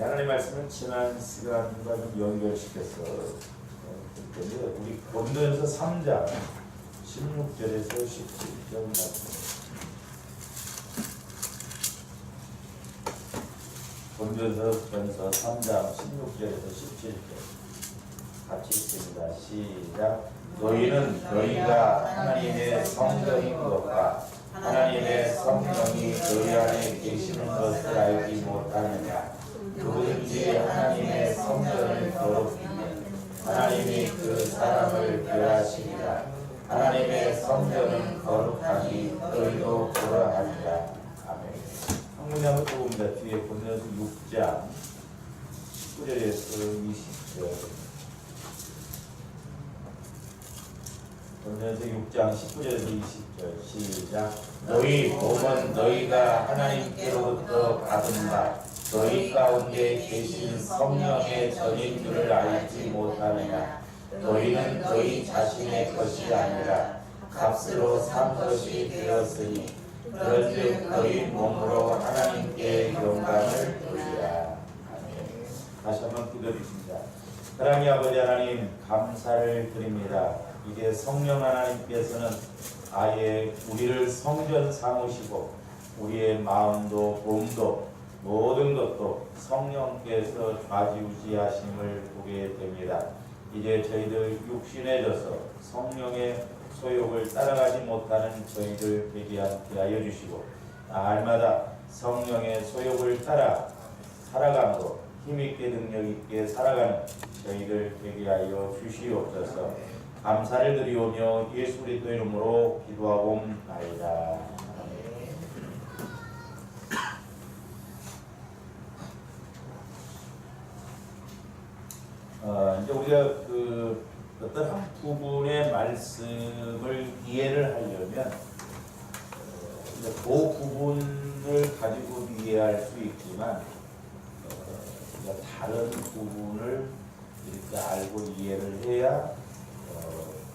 하나님의 말씀은 지난 시간과 좀 연결시켜서 우리 고린도전서 3장 16절에서 17절 말씀. 고린도전서 3장 16절에서 17절 같이 읽습니다. 시작. 너희는 너희가 하나님의 성령인 것과 하나님의 성령이 너희 안에 계시는 것을 알지 못하느냐. 누구든지 하나님의 성전을 더럽히면 하나님이 그 사람을 멸하시리라. 하나님의 성전은 거룩하니 너희도 그러하리라. 아멘. 한문에 한번 또 봅니다. 뒤에 고린도전서 6장 19절에서 20절. 고린도전서 6장 19절에서 20절 시작. 너희 몸은 너희가 하나님께로부터 받은 바 너희 가운데 계신 성령의 전인 줄을 알지 못하느냐. 너희는 너희 자신의 것이 아니라 값으로 산 것이 되었으니 그런즉 너희 몸으로 하나님께 영광을 돌리라. 아멘. 다시 한번 기도드립니다. 사랑의 아버지 하나님, 감사를 드립니다. 이제 성령 하나님께서는 아예 우리를 성전 삼으시고 우리의 마음도 몸도 모든 것도 성령께서 좌지우지하심을 보게 됩니다. 이제 저희들 육신해져서 성령의 소욕을 따라가지 못하는 저희들 되게 하여 주시고 날마다 성령의 소욕을 따라 살아감으로 힘있게 능력있게 살아가는 저희들 되게 하여 주시옵소서. 감사를 드리오며 예수 그리스도의 이름으로 기도하옵나이다. 이제 우리가 어떤 한 부분의 말씀을 이해를 하려면 그 부분을 가지고 이해할 수 있지만 다른 부분을 이렇게 알고 이해를 해야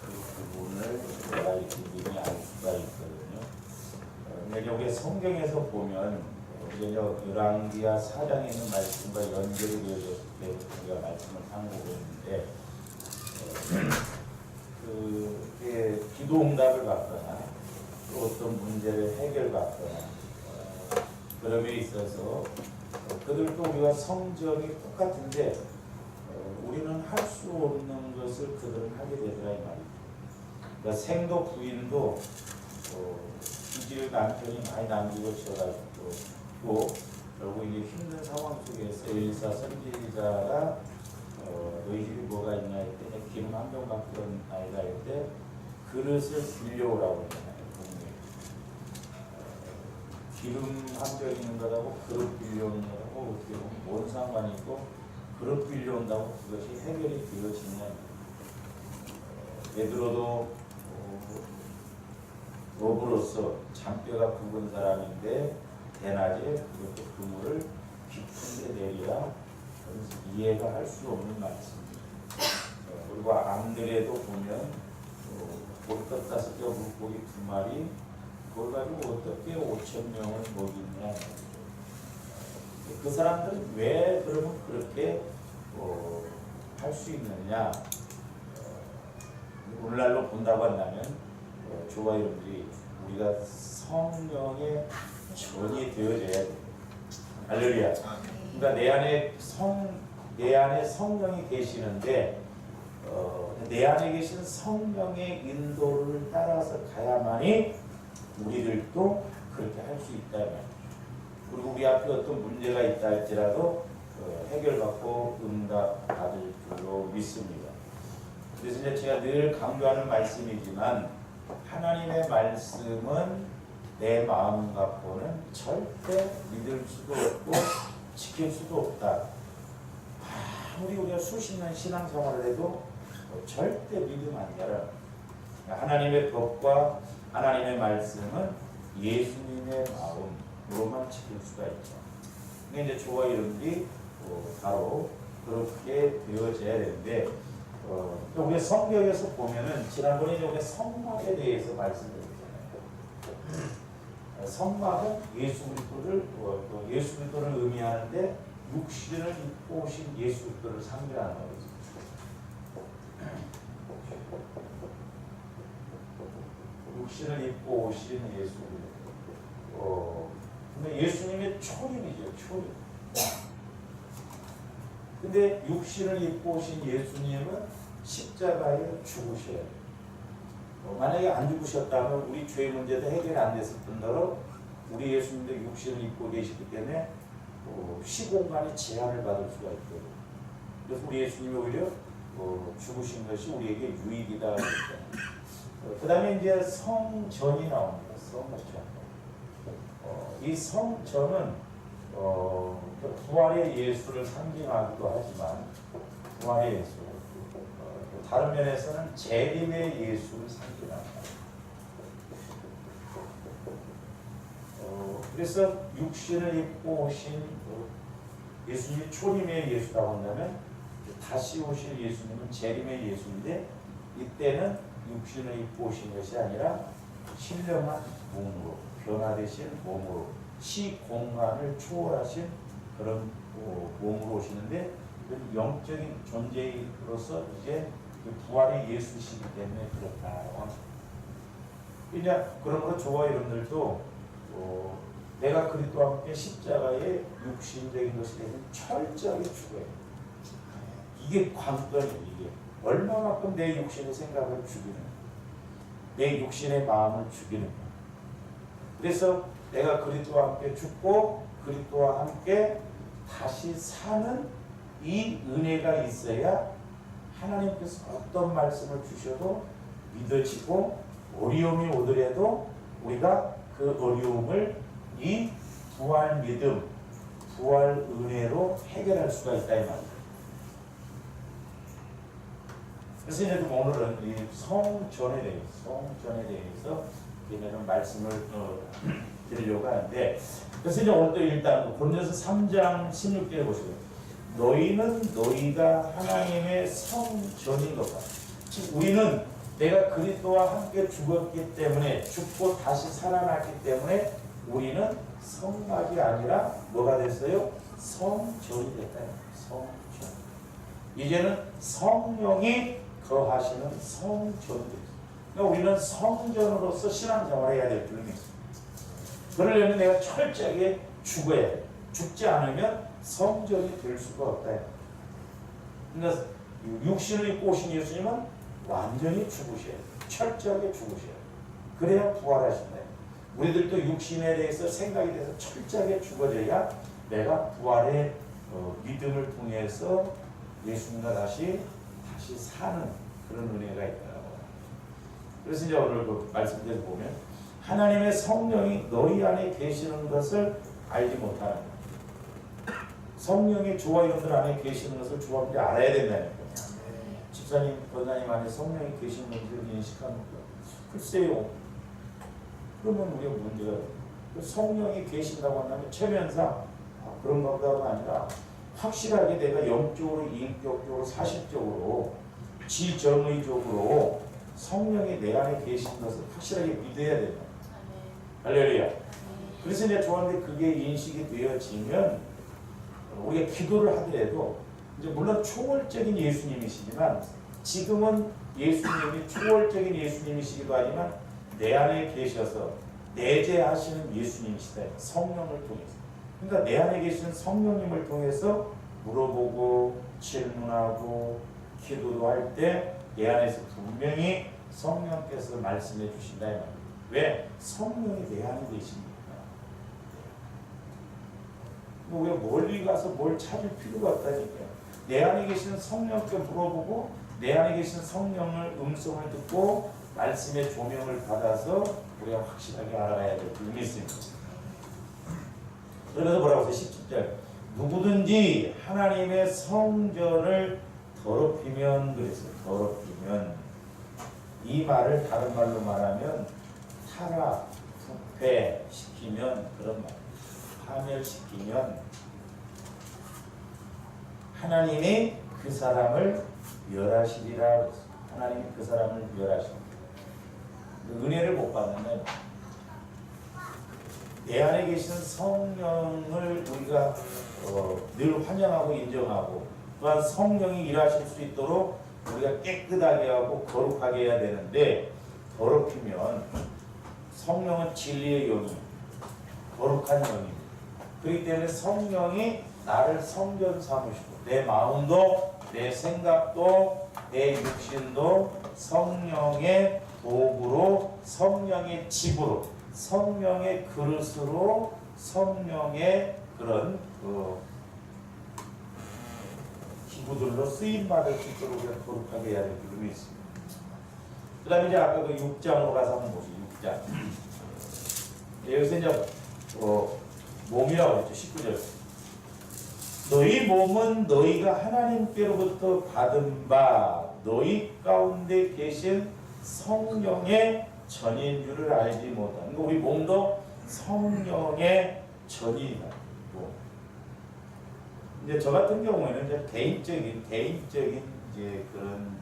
그 부분을 내가 이렇게 미리 알 수가 있거든요. 근데 여기 성경에서 보면 열왕기하 4장에 있는 말씀과 연결이 되어졌을 때 우리가 말씀을 상고하고 있는데 기도 응답을 받거나 또 어떤 문제를 해결받거나 그럼에 있어서 그들도 우리가 성정이 똑같은데 우리는 할 수 없는 것을 그들은 하게 되더라 이 말이죠. 그러니까 생도 부인도 기질 남편이 많이 남기고 지어가지고 또 결국 이제 힘든 상황 속에서 엘리사 선지자가 너희 집이 뭐가 있냐 했더니 기름 한 병밖에 아니다 할 때 그릇을 빌려오라고 했잖아요. 기름 한 병 있는 거라고 그릇 빌려오는 거라고 어떻게 보면 뭔 상관이 있고 그릇 빌려온다고 그것이 해결이 되어지냐. 베드로도 로브로서 잔뼈가 굵은 사람인데 대낮에 그것도 그물을 깊은 데 내리라. 이해가 할 수 없는 말씀입니다. 그리고 안드레도 보면 보리떡 5개 물고기 2마리 그걸 가지고 어떻게 5,000명을 먹이냐. 그 사람들은 왜 그러면 그렇게 할 수 있느냐. 오늘날로 본다고 한다면 저와 여러분들이 우리가 성령의 전이 되어져야 돼. 할렐루야. 그러니까 내 안에 성령이 계시는데 내 안에 계신 성령의 인도를 따라서 가야만이 우리들도 그렇게 할 수 있다. 그리고 우리 앞에 어떤 문제가 있다 할지라도 해결받고 응답 받을 줄로 믿습니다. 그래서 이제 제가 늘 강조하는 말씀이지만 하나님의 말씀은 내 마음 갖고는 절대 믿을 수도 없고 지킬 수도 없다. 아무리 우리가 수십 년 신앙생활을 해도 절대 믿음 안 되라. 하나님의 법과 하나님의 말씀은 예수님의 마음으로만 지킬 수가 있죠. 근데 이제 저와 여러분들이 바로 그렇게 되어져야 되는데 우리 성경에서 보면은 지난번에 우리가 성막에 대해서 말씀드렸잖아요. 성막은 예수 그리스도를 의미하는데 육신을 입고 오신 예수를 상징하는 거죠. 육신을 입고 오신 예수. 근데 예수님의 초림이죠, 초림. 근데 육신을 입고 오신 예수님은 십자가에 죽으셔야 돼요. 만약에 안 죽으셨다면 우리 죄 문제도 해결이 안 됐을 뿐더러 우리 예수님도 육신을 입고 계시기 때문에 시공간에 제한을 받을 수가 있거든요. 그래서 우리 예수님이 오히려 죽으신 것이 우리에게 유익이다. 그 다음에 이제 성전이 나옵니다. 성전. 이 성전은 부활의 예수를 상징하기도 하지만 부활의 예수, 다른 면에서는 재림의 예수를 상징합니다. 그래서 육신을 입고 오신 예수님이 초림의 예수라고 한다면 다시 오실 예수님은 재림의 예수인데 이때는 육신을 입고 오신 것이 아니라 신령한 몸으로 변화되신 몸으로 시공간을 초월하신 그런 몸으로 오시는데 영적인 존재로서 이제 부활의 예수시기 때문에 그렇다고 합니다. 그냥 그러므로 저와 여러분들도 내가 그리스도와 함께 십자가의 육신적인 것에 대해서 철저하게 죽어야 돼요. 이게 관건이에요. 이게 얼마만큼 내 육신의 생각을 죽이는 내 육신의 마음을 죽이는 거예요. 그래서 내가 그리스도와 함께 죽고 그리스도와 함께 다시 사는 이 은혜가 있어야 하나님께서 어떤 말씀을 주셔도 믿어지고 어려움이 오더라도 우리가 그 어려움을 이 부활 믿음, 부활 은혜로 해결할 수가 있다 이 말이에요. 그래서 이제 오늘은 이 성전에 대해서 이제는 말씀을 드리려고 하는데, 그래서 이제 오늘 또 일단 고린도서 3장 16절에 보시고, 너희는 너희가 하나님의 성전인 것 같아. 즉 우리는 내가 그리스도와 함께 죽었기 때문에, 죽고 다시 살아났기 때문에 우리는 성막이 아니라 뭐가 됐어요? 성전이 됐다. 성전. 이제는 성령이 거하시는 성전이 됐어요. 그러니까 우리는 성전으로서 신앙생활을 해야 될 줄을 믿습니다. 그러려면 내가 철저하게 죽어야 돼. 죽지 않으면 성전이 될 수가 없다. 그러니까 육신을 입고 오신 예수님은 완전히 죽으셔야 돼요. 철저하게 죽으셔야 돼요. 그래야 부활하신다. 우리들도 육신에 대해서 생각에 대해서 철저하게 죽어져야 내가 부활의 믿음을 통해서 예수님과 다시 사는 그런 은혜가 있다고. 그래서 이제 오늘 그 말씀대로 보면 하나님의 성령이 너희 안에 계시는 것을 알지 못하는 거예요. 성령이 저와 여러분들 안에 계시는 것을 저와 여러분들이 알아야 된다는 거예요. 집사님, 권사님 안에 성령이 계시는 것을 인식하는 거예요. 글쎄요. 그러면 우리가 문제가 성령이 계신다고 한다면 최면상 그런가 보다가 아니라 확실하게 내가 영적으로, 인격적으로, 사실적으로, 지정의적으로 성령이 내 안에 계신 것을 확실하게 믿어야 된다. 할렐루야. 그래서 이제 저한테 그게 인식이 되어지면 우리가 기도를 하더라도 이제 물론 초월적인 예수님이시지만 지금은 예수님이 초월적인 예수님이시기도 하지만 내 안에 계셔서 내재하시는 예수님이시다. 성령을 통해서. 그러니까 내 안에 계시는 성령님을 통해서 물어보고 질문하고 기도도 할 때 내 안에서 분명히 성령께서 말씀해 주신다. 왜? 성령이 내 안에 계십니까? 우리가 멀리 가서 뭘 찾을 필요가 없다니까요. 내 안에 계시는 성령께 물어보고 내 안에 계시는 성령을 음성을 듣고 말씀의 조명을 받아서 우리가 확실하게 알아가야 될 줄을 믿습니다. 그래서 뭐라고 해서 17절 누구든지 하나님의 성전을 더럽히면 그랬어요. 더럽히면 이 말을 다른 말로 말하면 타락, 부패시키면 그런 말 파멸시키면 하나님이 그 사람을 멸하시리라 그랬어요. 하나님이 그 사람을 멸하십니다. 은혜를 못 받는다. 내 안에 계시는 성령을 우리가 늘 환영하고 인정하고, 또한 성령이 일하실 수 있도록 우리가 깨끗하게 하고 거룩하게 해야 되는데, 더럽히면 성령은 진리의 영이 거룩한 영입니다. 그렇기 때문에 성령이 나를 성전 삼으시고, 내 마음도 내 생각도 내 육신도 성령의 도구로, 성령의 집으로, 성령의 그릇으로, 성령의 그런 기구들로 쓰임받을 수 있도록 우리가 거룩하게 해야 될 필요가 있습니다. 그 다음에 이제 아까 그 6장으로 가서 한번 보시죠. 6장. 여기서 이제 몸이라고 했죠. 19절. 너희 몸은 너희가 하나님께로부터 받은 바 너희 가운데 계신 성령의 전인 줄을 알지 못하는. 그러니까 우리 몸도 성령의 전이다. 이제 저 같은 경우에는 이제 개인적인 이제 그런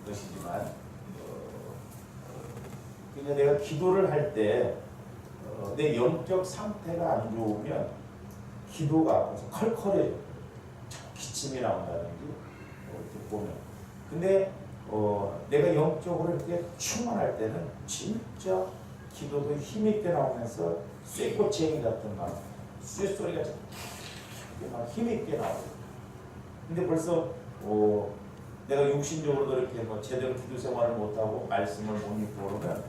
것이지만, 그냥 내가 기도를 할 때 내 영적 상태가 안 좋으면 기도가 앞에서 컬컬해져. 기침이 나온다든지 이렇게 보면. 근데 내가 영적으로 이렇게 충만할 때는 진짜 기도도 힘있게 나오면서 쇠꼬챙이 같은 막 쇠소리가 막 힘있게 나오고. 근데 벌써 내가 육신적으로도 이렇게 뭐 제대로 기도 생활을 못하고 말씀을 못 읽고 그러면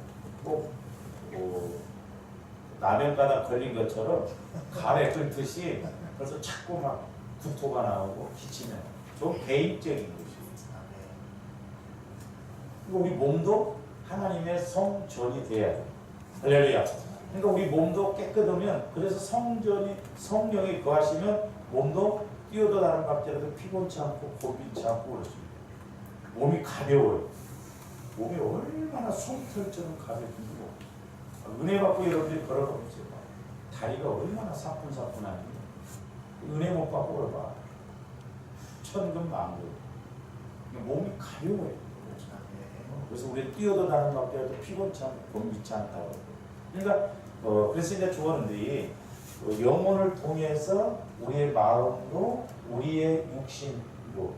라면가닥 걸린 것처럼 가래 끓듯이 벌써 자꾸 막 구토가 나오고 기침이 나오고. 좀 개인적인 것이에요. 우리 몸도 하나님의 성전이 돼야 돼요. 할렐루야. 그러니까 우리 몸도 깨끗하면, 그래서 성령이 거하시면 몸도 뛰어도 다른 박자라도 피곤치 않고 고민치 않고 그렇습니다. 몸이 가벼워요. 몸이 얼마나 솜털처럼 가볍고, 은혜 받고 여러분들이 걸어보세요. 다리가 얼마나 사뿐사뿐하니. 은혜 못 받고 걸어봐. 천금 만금. 몸이 가벼워요. 그래서 우리 뛰어도 다른 박자라도 피곤치 않고 고민치 않다고. 그러니까 그래서 이제 조언인데, 영혼을 통해서 우리의 마음도 우리의 육신도.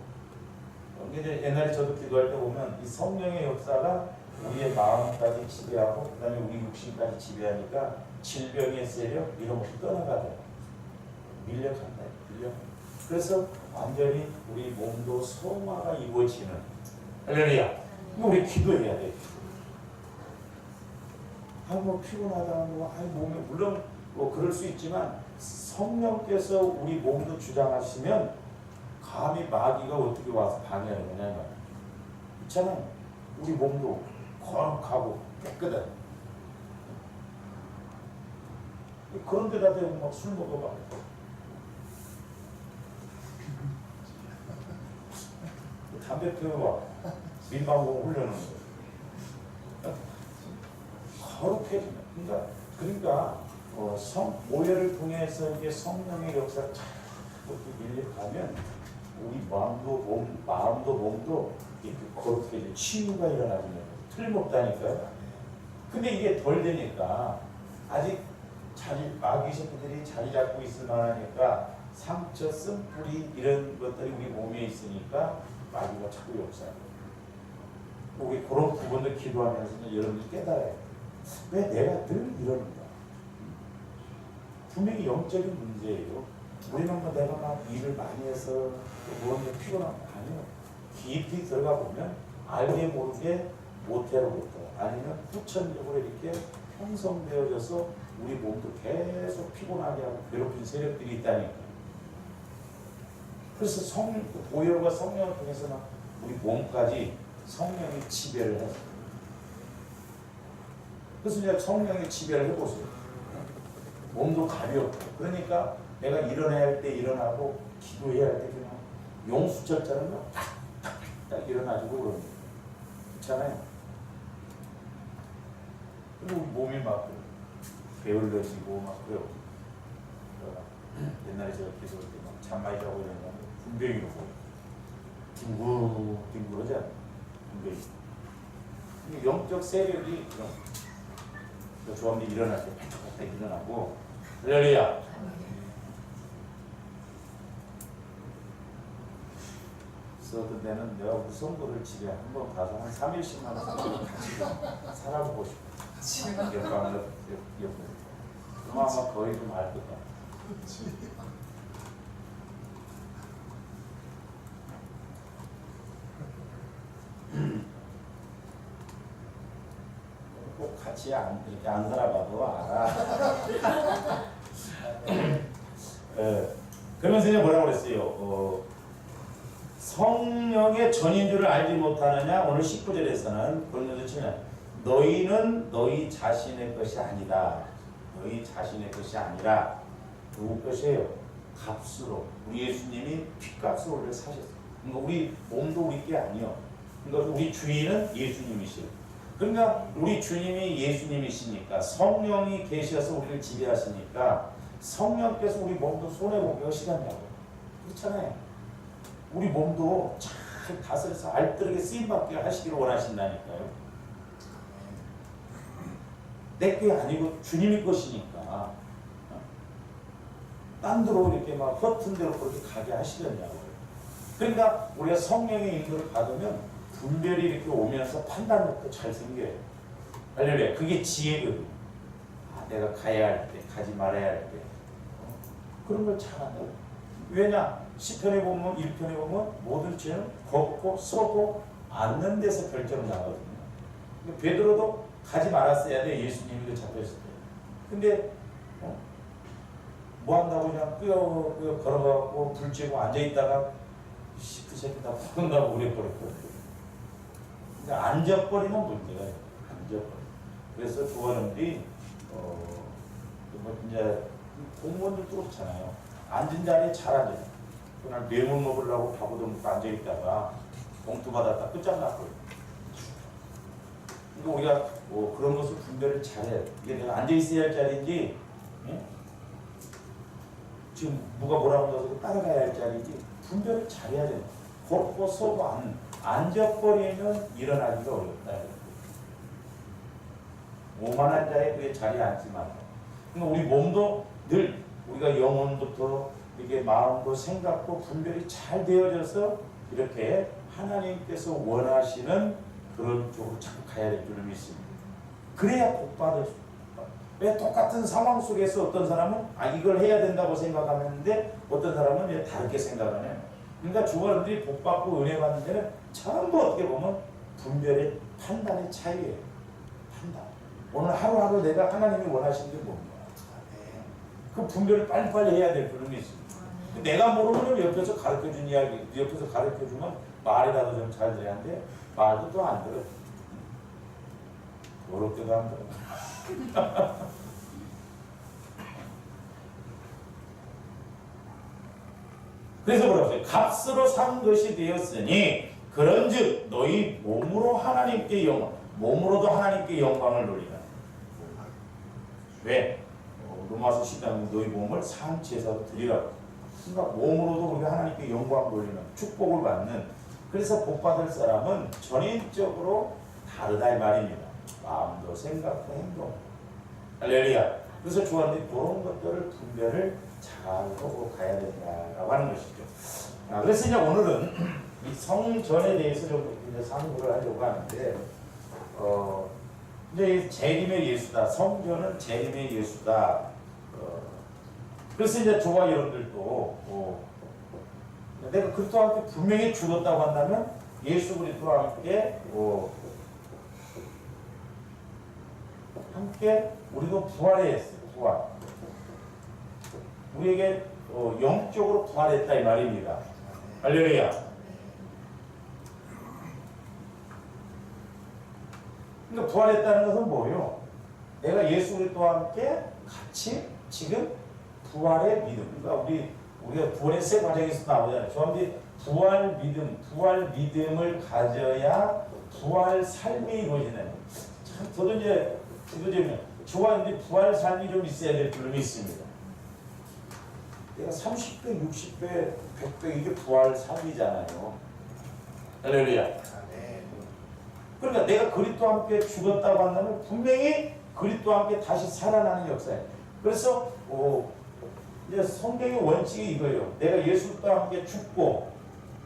이제 옛날에 저도 기도할 때 보면 이 성령의 역사가 우리의 마음까지 지배하고, 그 다음에 우리 육신까지 지배하니까 질병의 세력 이런 것이 떠나가더라. 밀려간다. 그래서 완전히 우리 몸도 성화가 이루어지는. 할렐루야. 우리 기도해야 돼. 뭐 피곤하다, 몸에 물론 그럴 수 있지만, 성령께서 우리 몸도 주장하시면 감히 마귀가 어떻게 와서 방해하는 거냐. 그렇잖아요. 우리 몸도 거룩하고 깨끗해. 그런 데다 대고 막 술 먹어봐. 담배 피워봐. 민방공 훈련하는 거. 거룩해지네. 그러니까 모여를 통해서 이게 성령의 역사가 자꾸 밀려가면 우리 마음도 몸도 이렇게 거룩해져. 치유가 일어나거든요. 틀림없다니까요. 근데 이게 덜 되니까, 아직 마귀 새끼들이 자리 잡고 있을 만하니까 상처, 쓴뿌리 이런 것들이 우리 몸에 있으니까 마귀가 자꾸 역사해요. 우리 그런 부분을 기도하면서 여러분들이 깨달아요. 왜 내가 늘 이러는가? 분명히 영적인 문제예요. 우리는 뭐 내가 막 일을 많이 해서 무언가 피곤한 거 아니에요. 깊이 들어가 보면 알게 모르게 모태로부터 아니면 후천적으로 이렇게 형성되어져서 우리 몸도 계속 피곤하게 하고 괴롭힌 세력들이 있다니까. 그래서 보혈과 성령을 통해서는 우리 몸까지 성령이 지배를 해요. 그래서 이제 성령이 지배를 해보세요. 몸도 가볍고. 그러니까 내가 일어나야 할 때 일어나고, 기도해야 할 때 그냥 용수철처럼 딱 일어나지고 그러는 거예요. 그렇잖아요. 그리고 몸이 막 게을러지고 막 그래요. 옛날에 제가 기도할 때 막 잠 많이 자고 이러면 분병이로 보여. 뒹굴하지 않아요. 분병이. 영적 세력이 그런. 조합이 일어날 때 පැ짝පැ짝 일어나고 할렐루야. 그래서 그때는 내가 우리 성도를 집에 한번 가서 한 3일씩만 같이 살아보고 싶어. 옆방을 옆에. 그럼 아마 거의 좀 알 것 같아. 꼭 같이 이렇게 안 살아봐도 알아. 그러면서 이제 뭐라고 그랬어요? 성령의 전인 줄을 알지 못하느냐? 오늘 19절에서는 고린도서 7장 너희는 너희 자신의 것이 아니다. 너희 자신의 것이 아니라 누구 것이에요? 값으로 우리 예수님이 핏값으로 우리를 사셨어요. 그러니까 우리 몸도 우리 게 아니요. 그러니까 우리 주인은 예수님이시요. 그러니까 우리 주님이 예수님이시니까 성령이 계셔서 우리를 지배하시니까 성령께서 우리 몸도 손해보기가 싫었냐고. 그렇잖아요. 우리 몸도 잘 다스려서 알뜰하게 쓰임받게 하시기를 원하신다니까요. 내 게 아니고 주님의 것이니까 딴 데로 이렇게 막 허튼 데로 그렇게 가게 하시려냐고요. 그러니까 우리가 성령의 인도를 받으면 분별이 이렇게 오면서 판단력도 잘 생겨요. 할렐루야. 그게 지혜거든요. 내가 가야 할 때, 가지 말아야 할 때. 그런 걸 잘한다고. 왜냐? 시편에 보면, 1편에 보면 모든 죄는 걷고 서고 앉는 데서 결정 나거든요. 베드로도 가지 말았어야 돼. 예수님이 잡혔을 때. 근데 뭐 한다고 그냥 꾸역꾸역 걸어가고 불 쬐고 앉아있다가 그 새끼 다 푸근다고 그래버렸거든요. 그러니까 앉아버리면 문제가 있어요. 앉아버려. 그래서 조원님들이 이제 공무원들도 그렇잖아요. 앉은 자리에 잘 앉아요. 그날 뇌물 먹으려고 밥도 먹고 앉아있다가 봉투 받았다 끝장났거든요. 그러니까 우리가 그런 것을 분별을 잘해야 돼. 이게 내가 앉아있어야 할 자리인지 지금 누가 뭐라고 해서 따라가야 할 자리인지 분별을 잘해야 돼. 걷고 서고 앉아버리면 일어나기가 어렵다. 오만한 자의 그의 자리에 앉지 말라. 그러니까 우리 몸도 늘 우리가 영혼부터 이게 마음도 생각도 분별이 잘 되어져서 이렇게 하나님께서 원하시는 그런 쪽으로 자꾸 가야 될 줄을 믿습니다. 그래야 복 받을 수 있다. 왜 똑같은 상황 속에서 어떤 사람은 이걸 해야 된다고 생각하는데 어떤 사람은 이제 다르게 생각하네요. 그러니까 주어들이 복 받고 은혜 받는 데는 전부 어떻게 보면 분별의 판단의 차이예요. 판단. 오늘 하루하루 내가 하나님이 원하시는 게 뭡니까? 그 분별을 빨리빨리 해야 될 줄을 믿습니다. 내가 모르면 옆에서 가르쳐준 이야기, 옆에서 가르쳐주면 말이라도 좀 잘 들어야 하는데 말도 또 안 들어요. 어렵게도 안 들어요. 그래서 뭐라고 했어요? 값으로 산 것이 되었으니 그런즉 너희 몸으로도 하나님께 영광을 돌리라. 왜? 로마서 10장 너희 몸을 산 제사로 드리라고. 그러니까 몸으로도 우리가 하나님께 영광 돌리는 축복을 받는. 그래서 복 받을 사람은 전인적으로 다르다 이 말입니다. 마음도 생각도 행동. 할렐루야. 그래서 주한테 그런 것들을 분별을 잘 하고 가야 된다라고 하는 것이죠. 그래서 이제 오늘은 이 성전에 대해서 좀 이제 상고를 하려고 하는데, 이제 재림의 예수다. 성전은 재림의 예수다. 그래서 이제 저와 여러분들도 내가 그리스도와 함께 분명히 죽었다고 한다면 예수 그리스도와 함께 우리도 부활했어요. 부활. 우리에게 영적으로 부활했다 이 말입니다. 할렐루야. 그러니까 부활했다는 것은 뭐예요? 내가 예수 그리스도와 함께 같이 지금 부활의 믿음. 그러니까 우리가 부활의 세 과정에서 나오잖아요. 저한테 부활 믿음을 가져야 부활 삶이 이루어지는. 참 저도 이제 저와 이제 부활 삶이 좀 있어야 될 줄을 믿습니다. 내가 30배, 60배, 100배 이게 부활 삶이잖아요. 할렐루야. 그러니까 내가 그리스도와 함께 죽었다고 한다면 분명히 그리스도와 함께 다시 살아나는 역사예요. 그래서 이제 성경의 원칙이 이거예요. 내가 예수와 함께 죽고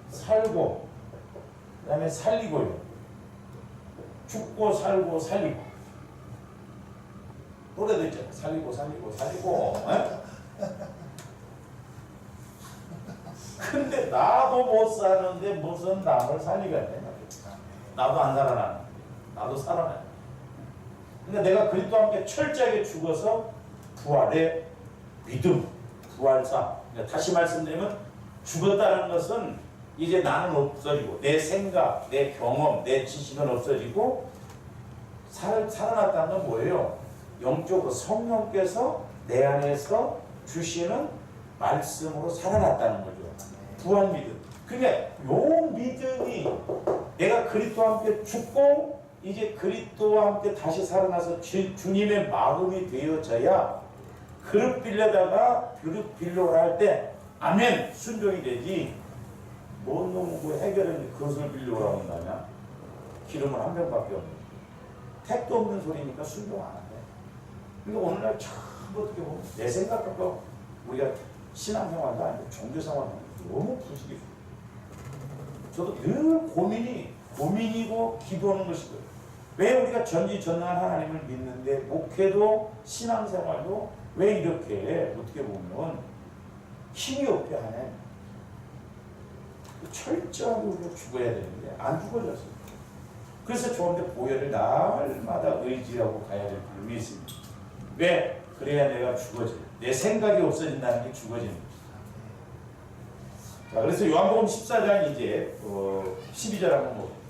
살고 그 다음에 살리고요. 죽고 살고 살리고. 노래도 있잖아요. 살리고 살리고 살리고. 근데 나도 못 사는데 무슨 남을 살리겠냐. 나도 안 살아나는데. 나도 살아나요. 근데 내가 그리스도와 함께 철저하게 죽어서 부활의 믿음, 부활사. 그러니까 다시 말씀드리면 죽었다는 것은 이제 나는 없어지고 내 생각, 내 경험, 내 지식은 없어지고 살아났다는 건 뭐예요? 영적으로 성령께서 내 안에서 주시는 말씀으로 살아났다는 거죠. 부활 믿음. 그러니까 요 믿음이 내가 그리스도와 함께 죽고 이제 그리스도와 함께 다시 살아나서 주님의 마음이 되어져야 그릇 빌려다가 그릇 빌려오라 할 때 아멘 순종이 되지. 뭔 놈은 그 해결은 그릇을 빌려오라고 한다냐. 기름은 한 병밖에 없는 택도 없는 소리니까 순종 안 한대. 그러니까 오늘날 참 어떻게 보면 내 생각 갖고 우리가 신앙생활도 아니고 종교생활도 너무 부식이 있어요. 저도 늘 고민이고 기도하는 것이고요. 왜 우리가 전지전능한 하나님을 믿는데 목회도 신앙생활도 왜 이렇게 어떻게 보면 힘이 없게 하네. 철저하게 우리가 죽어야 되는데 안 죽어졌어요. 그래서 저한테 보혈을 날마다 의지하고 가야 될 필요가 있습니다. 왜? 그래야 내가 죽어져요. 내 생각이 없어진다는 게 죽어지는 거죠. 자, 그래서 요한복음 14장 이제 12절 한번 보세요.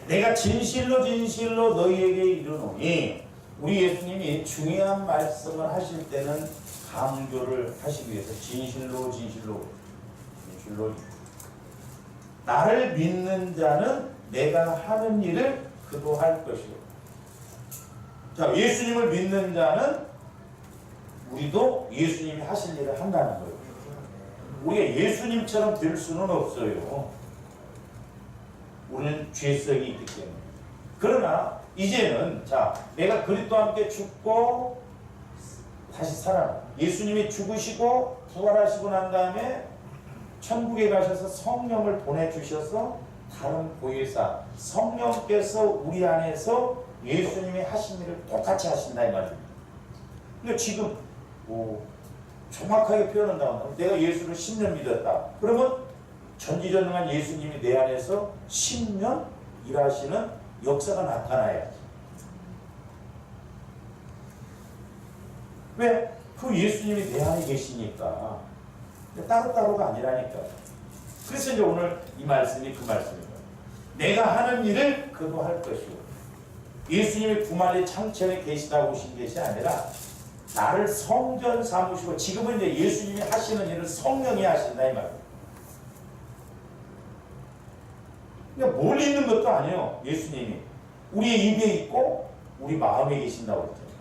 내가 진실로 진실로 너희에게 이르노니. 우리 예수님이 중요한 말씀을 하실 때는 강조를 하시기 위해서 진실로 나를 믿는 자는 내가 하는 일을 그도 할 것이요. 자, 예수님을 믿는 자는 우리도 예수님이 하실 일을 한다는 거예요. 우리가 예수님처럼 될 수는 없어요. 우리는 죄성이 있기 때문에. 그러나 이제는 자, 내가 그리스도와 함께 죽고 다시 살아나. 예수님이 죽으시고 부활하시고 난 다음에 천국에 가셔서 성령을 보내주셔서 다른 보혜사 성령께서 우리 안에서 예수님이 하신 일을 똑같이 하신다 이 말입니다. 그러니까 지금 정확하게 표현한다면 내가 예수를 10년 믿었다. 그러면 전지전능한 예수님이 내 안에서 10년 일하시는 역사가 나타나야지. 왜? 그 예수님이 내 안에 계시니까. 따로따로가 아니라니까. 그래서 이제 오늘 이 말씀이 그 말씀입니다. 내가 하는 일을 그도 할 것이고. 예수님이 부활의 창천에 계시다고 오신 것이 아니라 나를 성전 삼으시고 지금은 이제 예수님이 하시는 일을 성령이 하신다 이 말이에요. 그러니까 멀리 있는 것도 아니에요. 예수님이 우리의 입에 있고 우리 마음에 계신다고 그랬잖아요.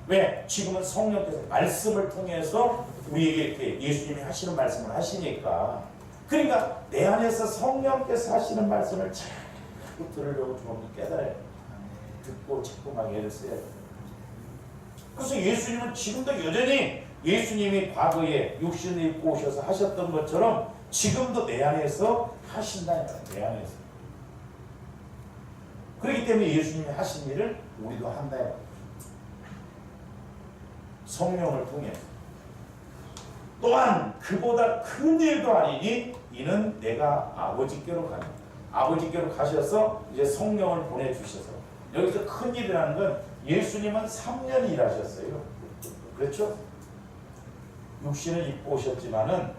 왜? 지금은 성령께서 말씀을 통해서 우리에게 이렇게 예수님이 하시는 말씀을 하시니까. 그러니까 내 안에서 성령께서 하시는 말씀을 자꾸 들으려고 좀 깨달아요. 듣고 자꾸 막 애를 써야 돼요. 그래서 예수님은 지금도 여전히 예수님이 과거에 육신을 입고 오셔서 하셨던 것처럼 지금도 내 안에서 하신다는 거예요. 내 안에서. 그렇기 때문에 예수님이 하신 일을 우리도 한다. 성령을 통해. 또한 그보다 큰 일도 아니니 이는 내가 아버지께로 가는. 아버지께로 가셔서 이제 성령을 보내주셔서. 여기서 큰 일이라는 건 예수님은 3년 일하셨어요. 그렇죠? 육신을 입고 오셨지만은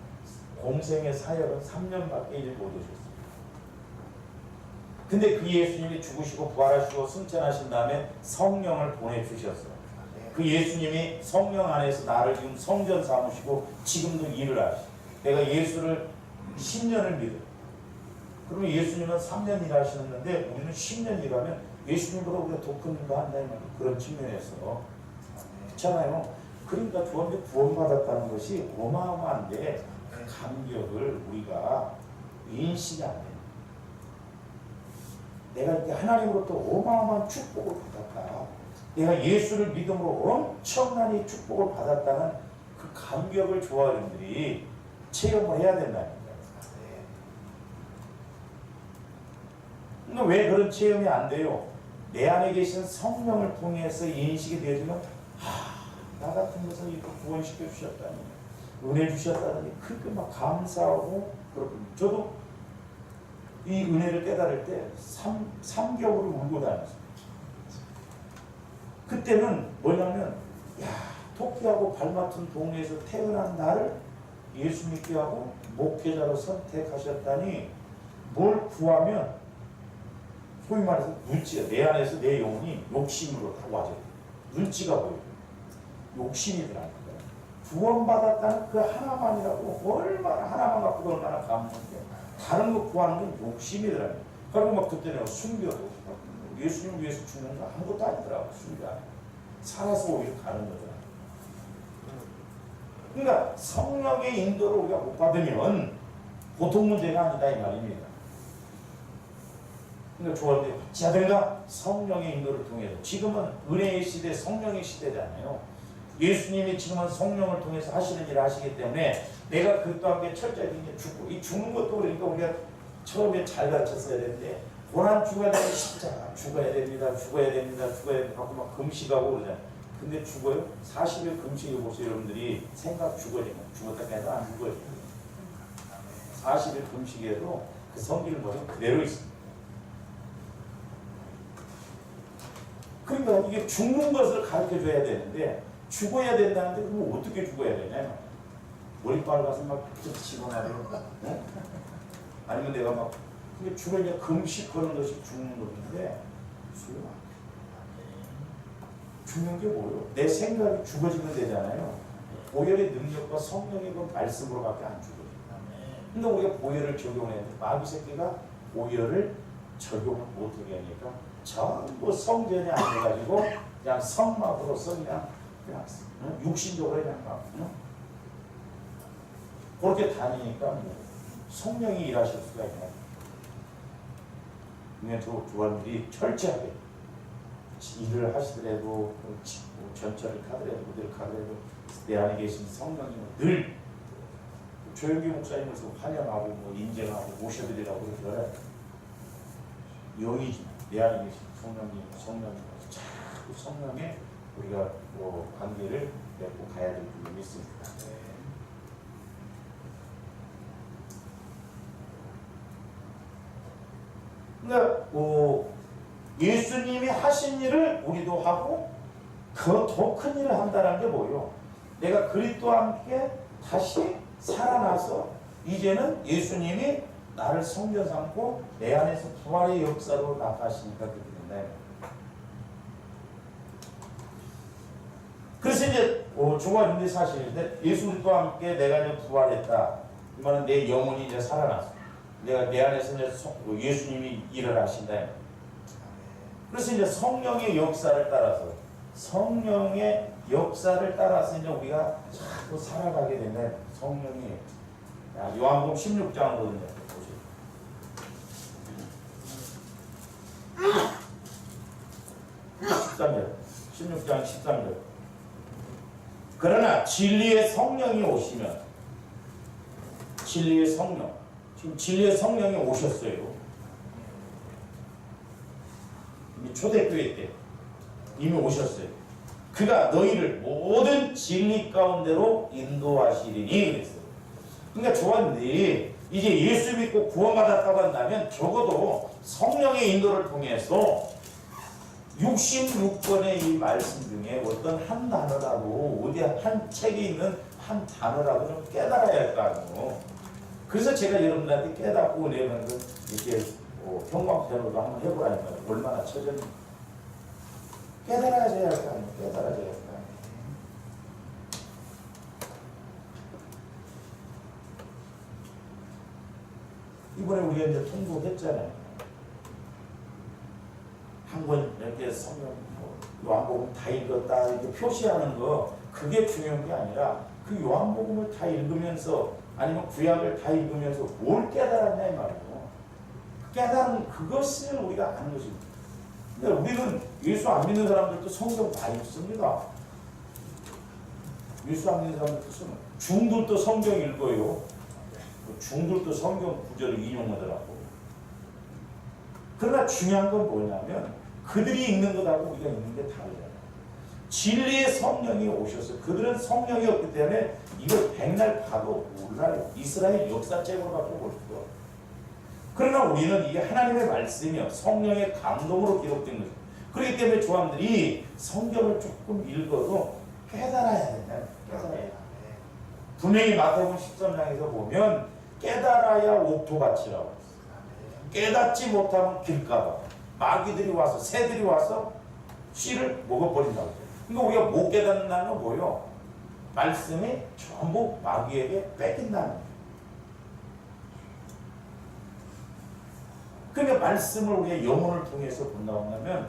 공생의 사역은 3년밖에 일 못하셨어요. 근데 그 예수님이 죽으시고 부활하시고 승천하신 다음에 성령을 보내주셨어요. 그 예수님이 성령 안에서 나를 지금 성전 삼으시고 지금도 일을 하시고 내가 예수를 10년을 믿어. 그러면 예수님은 3년 일하셨는데 우리는 10년 일하면 예수님보다 우리가 더 큰 일도 한다는 그런 측면에서 그렇잖아요. 그러니까 주원대 구원받았다는 것이 어마어마한데 그 감격을 우리가 인식이 안 돼요. 내가 이렇게 하나님으로부터 어마어마한 축복을 받았다. 내가 예수를 믿음으로 엄청난 축복을 받았다는 그 감격을 조아린들이 체험을 해야 된다는 거예요. 근데 왜 그런 체험이 안 돼요? 내 안에 계신 성령을 통해서 인식이 되어지면 나 같은 것을 이렇게 구원시켜 주셨다니, 은혜 주셨다니 그렇게 막 감사하고 그렇군요. 저도 이 은혜를 깨달을 때 3개월을 울고 다녔어요. 그때는 뭐냐면 토끼하고 발 맞춘 동네에서 태어난 나를 예수 믿게 하고 목회자로 선택하셨다니 뭘 구하면 소위 말해서 눈치가, 내 안에서 내 영혼이 욕심으로 다 와져요. 눈치가 보여요. 욕심이 들어가는 거예요. 구원받았다는 그 하나만이라고, 얼마나 하나만 갖고도 얼마나 감사한데 다른 거 구하는 건 욕심이 들어가요. 그리고 막 그때 내가 순교도 예수님을 위해서 죽는 거 아무것도 아니더라고. 순교 안 해. 살아서 오히려 가는 거잖아. 그러니까 성령의 인도를 우리가 못 받으면 보통 문제가 아니다 이 말입니다. 그러니까 좋아하는데 어찌하든가 성령의 인도를 통해서, 지금은 은혜의 시대, 성령의 시대잖아요. 예수님이 지금은 성령을 통해서 하시는 일을 하시기 때문에 내가 그 또한 철저히 죽고, 이 죽는 것도 그러니까 우리가 처음에 잘 가르쳤어야 되는데, 고난 죽어야 되는 십자가, 죽어야 됩니다, 죽어야 됩니다, 죽어야 됩니다 하고 막 금식하고 그러잖아요. 근데 죽어요? 40일 금식해 보세요. 여러분들이 생각 죽어지면 죽었다 해도 안 죽어요. 40일 금식해도 그 성질은 그대로 있습니다. 그러니까 이게 죽는 것을 가르쳐줘야 되는데, 죽어야 된다는데 그럼 어떻게 죽어야 되냐? 머리빨 가서 막 집어넣어요. 네? 아니면 내가 막 죽으면 금식하는 것이 죽는 건데, 죽는 게 뭐예요? 내 생각이 죽어지면 되잖아요. 보혈의 능력과 성령의 그 말씀으로밖에 안 죽어요. 근데 우리가 보혈을 적용했는데 마귀 새끼가 보혈을 적용을 못하게 하니까 전부 성전이 안 돼가지고 그냥 성막으로서 그냥 육신적으로 그냥 막 그렇게 다니니까 뭐 성령이 일하실 수가 있나요? 그냥 저 조합들이 철저하게 일을 하시더라도, 전철을 가더라도, 무대를 가더라도 내 안에 계신 성령님을 늘 조영기 목사님을 환영하고 뭐 인정하고 모셔드리라고 그러더라. 영이지만 내 안에 계신 성령님 자꾸 성령에 우리가 뭐 관계를 맺고 가야 될 줄로 믿습니다. 그러니까 예수님이 하신 일을 우리도 하고 그 더 큰 일을 한다는 게 뭐예요? 내가 그리스도와 함께 다시 살아나서 이제는 예수님이 나를 성전 삼고 내 안에서 부활의 역사로 나가시니까 그렇게 된다. 그래서 이제 중요한 사실인데, 예수 그리스도와 함께 내가 이제 부활했다. 이 말은 내 영혼이 이제 살아났어. 내가 내 안에서 이제 예수님이 일을 하신다. 그래서 이제 성령의 역사를 따라서 이제 우리가 자꾸 살아가게 되면 성령이, 요한복음 16장으로든요. 보세요. 13절. 16장 13절. 그러나 진리의 성령이 오시면, 진리의 성령, 지금 진리의 성령이 오셨어요. 초대교회 때 이미 오셨어요. 그가 너희를 모든 진리 가운데로 인도하시리니 그랬어요. 그러니까 좋았는데, 이제 예수 믿고 구원받았다고 한다면 적어도 성령의 인도를 통해서 66권의 이 말씀 중에 어떤 한 단어라도, 어디 한 책에 있는 한 단어라도 좀 깨달아야 할 거 아니에요. 그래서 제가 여러분들한테 깨닫고 은혜는 이렇게 형광펜으로 한번 해보라니까요. 얼마나 처졌는지. 깨달아야 할 거 아니에요. 깨달아야 할 거 아니에요. 이번에 우리가 이제 통독했잖아요. 한 권 이렇게 성경, 요한복음 다 읽었다 이렇게 표시하는 거, 그게 중요한 게 아니라 그 요한복음을 다 읽으면서, 아니면 구약을 다 읽으면서 뭘 깨달았냐 이 말이에요. 깨달은 그것을 우리가 아는 것입니다. 근데 우리는 예수 안 믿는 사람들도 성경 다 읽습니다. 예수 안 믿는 사람들도 중들도 성경 읽어요. 중들도 성경 구절을 인용하더라고. 그러나 중요한 건 뭐냐면 그들이 읽는 것하고 우리가 읽는 게 다르잖아요. 진리의 성령이 오셔서 그들은 성령이 없기 때문에 이걸 백날 봐도 몰라요. 이스라엘 역사책으로밖에 볼 수가 없어요. 그러나 우리는 이게 하나님의 말씀이요 성령의 감동으로 기록된 것입니다. 그렇기 때문에 조함들이 성경을 조금 읽어도 깨달아야 된다. 깨달아야 돼. 분명히 마태복음 13장에서 보면 깨달아야 옥토밭이라고 했어요. 깨닫지 못하면 길가봐 마귀들이 와서 새들이 와서 씨를 먹어버린다고 했어요. 그러니까 우리가 못 깨닫는다는 건 뭐예요? 말씀이 전부 마귀에게 뺏긴다는 거예요. 그러니까 말씀을 우리가 영혼을 통해서 본다고 하면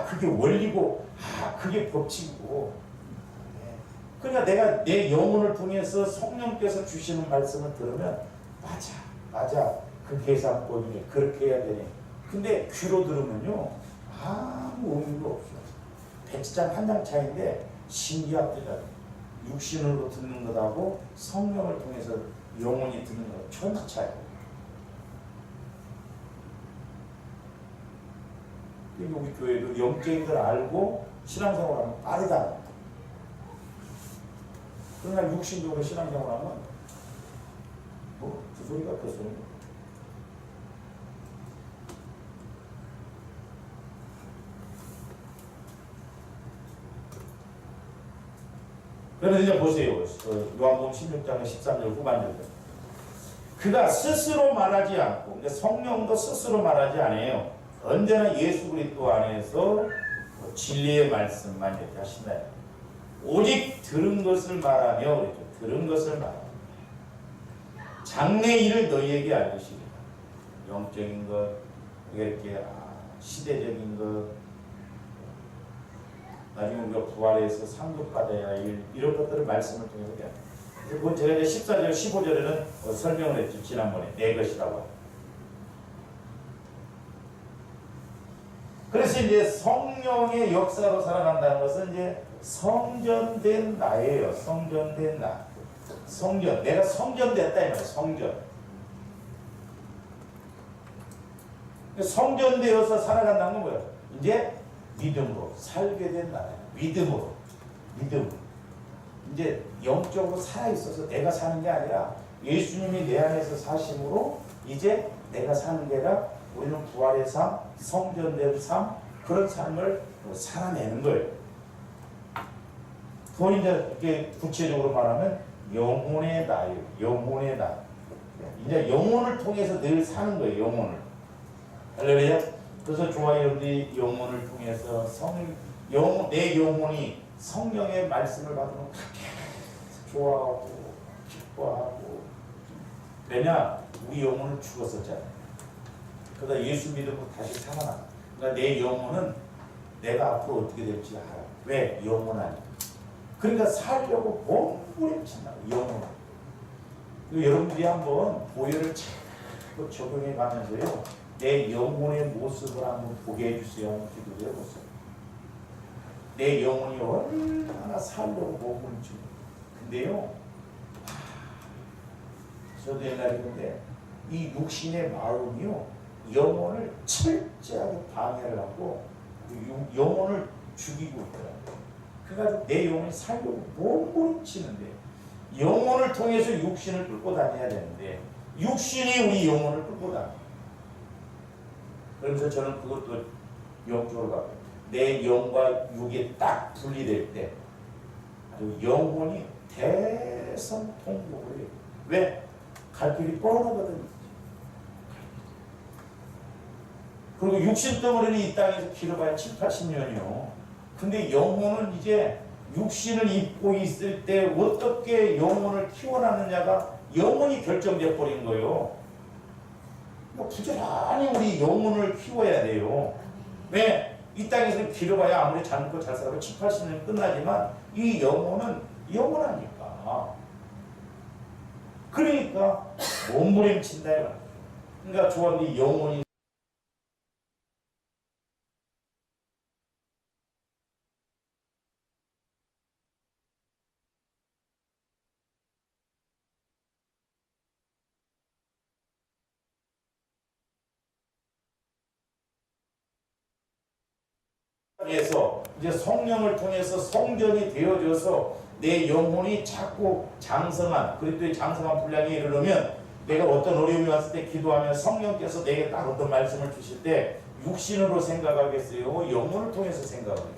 그게 원리고 그게 법칙이고 그러니까 내가 내 영혼을 통해서 성령께서 주시는 말씀을 들으면 맞아 그 계산법이네 그렇게 해야 되네. 근데 귀로 들으면요 아무 의미가 없어요. 배치장 한 장 차이인데 신기하더라고요. 육신으로 듣는 것하고 성령을 통해서 영혼이 듣는 것 천지 차이예요. 우리 교회도 영적인 걸 알고 신앙생활하면 빠르다. 그러나 육신적으로 신앙생활하면 그 소리가 그 소리입니다. 그래서 이제 보세요. 요한복음 16장의 13절 후반절. 그가 스스로 말하지 않고, 그러니까 성령도 스스로 말하지 않아요. 언제나 예수 그리스도 안에서 진리의 말씀만 이렇게 하신다. 오직 들은 것을 말하며 그랬죠. 들은 것을 말하며 장래 일을 너희에게 알리시리라. 영적인 것, 이렇게 시대적인 것, 나중에 우리가 부활해서 상급받아야 할 일, 이런 것들을 말씀을 통해서 그리고 제가 이제 14절, 15절에는 설명을 했죠. 지난번에 내 것이라고. 그래서 이제 성령의 역사로 살아간다는 것은 이제 성전된 나예요. 성전된 나. 성전. 내가 성전됐다 이 말이에요. 성전. 성전되어서 살아간다는 건 뭐예요? 이제 믿음으로 살게 된 나예요. 믿음으로. 믿음. 이제 영적으로 살아있어서 내가 사는 게 아니라 예수님이 내 안에서 사심으로 이제 내가 사는 게 아니라 우리는 부활의 삶, 성전된 삶, 그런 삶을 살아내는 거예요. 그건 이제 이렇게 구체적으로 말하면 영혼의 나예요. 영혼의 나. 이제 영혼을 통해서 늘 사는 거예요. 영혼을. 할렐루야. 그래서 좋아요. 여러분들이 영혼을 통해서 내 영혼이 성령의 말씀을 받으면 그렇게 좋아하고 기뻐하고. 왜냐? 우리 영혼은 죽었었잖아요. 그러다 예수 믿음으로 다시 살아나. 그러니까 내 영혼은 내가 앞으로 어떻게 될지 알아. 왜? 영혼 아니야. 그러니까 살려고 몸부림친다. 영혼. 여러분들이 한번 보혈을 자꾸 적용해 가면서요. 내 영혼의 모습을 한번 보게 해주세요. 한번 기도해 보세요. 내 영혼이 얼마나 살려고 몸부림치고. 근데요. 저도 옛날에 근데 이 육신의 마음이요. 영혼을 철저하게 방해를 하고 영혼을 죽이고 있더라고요. 그래가지고 내 영혼이 살려고 몸부림치는데 영혼을 통해서 육신을 끌고 다녀야 되는데 육신이 우리 영혼을 끌고 다녀요. 그러면서 저는 그것도 영적으로 가고 내 영과 육이 딱 분리될 때 영혼이 대성통곡을 해요. 왜? 갈 길이 뻔하거든요. 그리고 육신 덩어리는 이 땅에서 길어봐야 7, 80년이요. 근데 영혼은 이제 육신을 입고 있을 때 어떻게 영혼을 키워나느냐가 영혼이 결정돼 버린 거예요. 부지런히 우리 영혼을 키워야 돼요. 왜? 이 땅에서 길어봐야 아무리 잘 먹고 잘 살아도 7, 80년 끝나지만 이 영혼은 영원하니까. 그러니까 몸부림친다. 그러니까 조합이 영혼이 에서 이제 성령을 통해서 성전이 되어져서 내 영혼이 자꾸 장성한 그리스도의 장성한 분량에 이르려면 내가 어떤 어려움이 왔을 때 기도하면 성령께서 내게 딱 어떤 말씀을 주실 때 육신으로 생각하겠어요? 영혼을 통해서 생각하겠어요?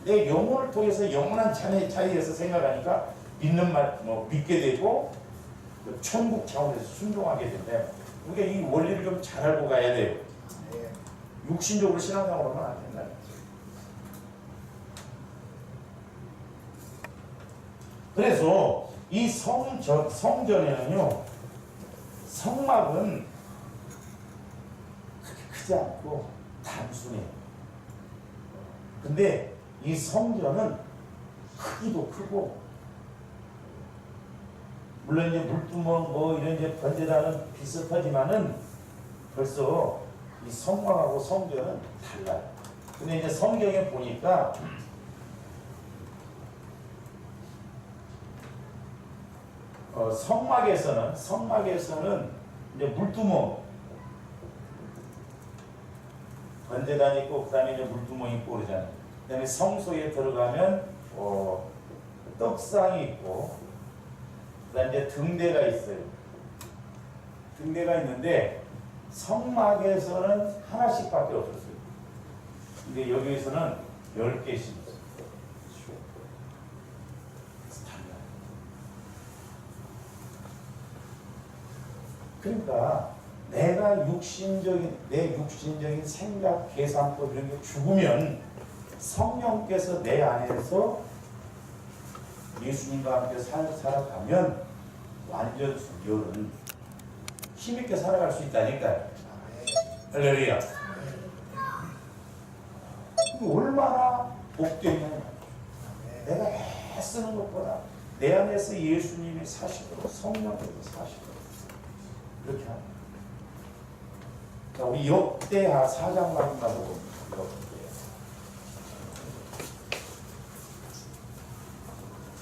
내 영혼을 통해서 영원한 차이에서 생각하니까 믿는 말, 믿게 되고 천국 차원에서 순종하게 된다. 우리가 이 원리를 좀 잘 알고 가야 돼요. 육신적으로 신앙생활하면 안 된다. 그래서 이 성전에는요, 성막은 그렇게 크지 않고 단순해요. 근데 이 성전은 크기도 크고, 물론 이제 물두멍 이런 이제 번제단은 비슷하지만은 벌써 이 성막하고 성전은 달라요. 근데 이제 성경에 보니까 성막에서는 이제 물두멍 번제단 있고 그다음에 이제 물두멍 있고 그러잖아요. 그다음에 성소에 들어가면 떡상이 있고 그다음에 이제 등대가 있어요. 등대가 있는데 성막에서는 하나씩밖에 없었어요. 근데 여기에서는 10개씩 있어요. 그러니까 내가 내 육신적인 생각, 계산법 이런 게 죽으면 성령께서 내 안에서 예수님과 함께 살아가면 완전 열은 힘있게 살아갈 수 있다니까요. 할렐루야. 얼마나 복되냐. 내가 애쓰는 것보다 내 안에서 예수님이 사시도록 성령께서 사시도록 이렇게 합니다. 자, 우리 역대하 4장 말씀만 보고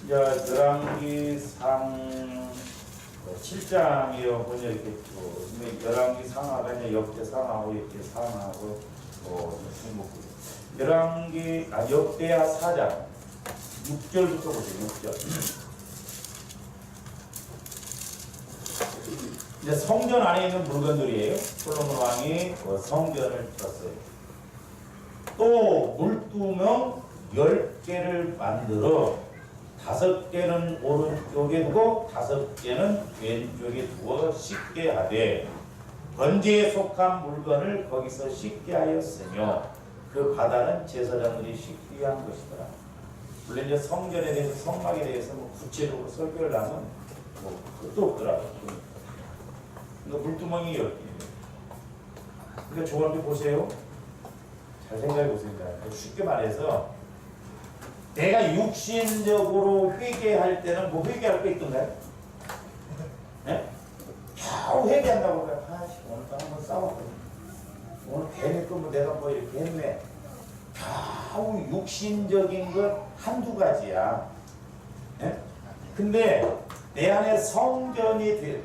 열왕기상 7장이요. 보면 이렇게 열왕기 상하가 이제 역대 상하고 역대 상하고 역대하 4장 6절부터 보세요. 6절. 이제 성전 안에 있는 물건들이에요. 솔로몬 왕이 성전을 쳤어요. 또 물두멍 10개를 만들어 5개는 오른쪽에 두고 5개는 왼쪽에 두어 씻게 하되 번제에 속한 물건을 거기서 씻게 하였으며 그 바다는 제사장들이 씻기 위한 것이더라. 물론 이제 성전에 대해서 성막에 대해서 구체적으로 설교를 하면 그것도 없더라고요. 물두멍이 10개. 그러니까 조합해 보세요. 잘 생각해 보세요. 쉽게 말해서 내가 육신적으로 회개할 때는 회개할 거 있던가요? 네? 겨우 회개한다고 그래. 오늘 또 한번 싸웠거든. 오늘 괜히 내가 이렇게 했네. 겨우 육신적인 것 한두 가지야. 네? 근데 내 안에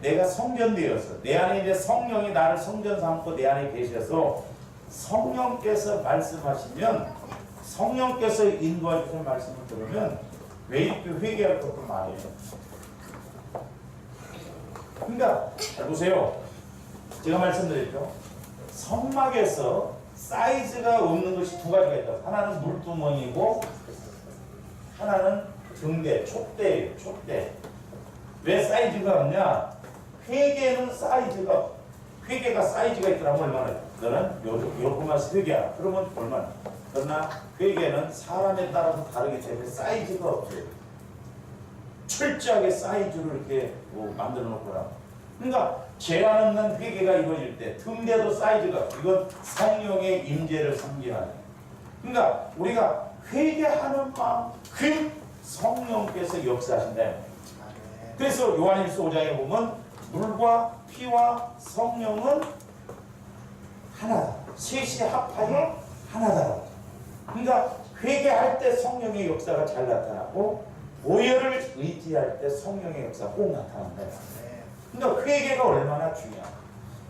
내가 성전되어서 내 안에 이제 성령이 나를 성전 삼고 내 안에 계셔서 성령께서 말씀하시면 성령께서 인도해 주신 말씀을 들으면 왜 이렇게 회개할 것도 많아요. 그러니까 잘 보세요. 제가 말씀드렸죠. 성막에서 사이즈가 없는 것이 두 가지가 있다. 하나는 물두멍이고 하나는 등대, 촛대예요. 촛대. 왜 사이즈가 없냐? 회개가 사이즈가 있더라면 얼마나? 너는 요것만 회개야. 그러면 얼마나? 그러나 회개는 사람에 따라서 다르기 때문에 사이즈가 없어요. 철저하게 사이즈로 이렇게 만들어 놓거나. 그러니까 제한 없는 회개가 이루어질 때 등대도 사이즈가 이건 성령의 임재를 상징하는. 그러니까 우리가 회개하는 만큼 성령께서 역사하신다. 그래서 요한일서 5장에 보면 물과 피와 성령은 하나다. 셋이 합하여 하나다. 그러니까 회개할 때 성령의 역사가 잘 나타나고 보혈을 의지할 때 성령의 역사가 꼭 나타난다. 그러니까 회개가 얼마나 중요하다.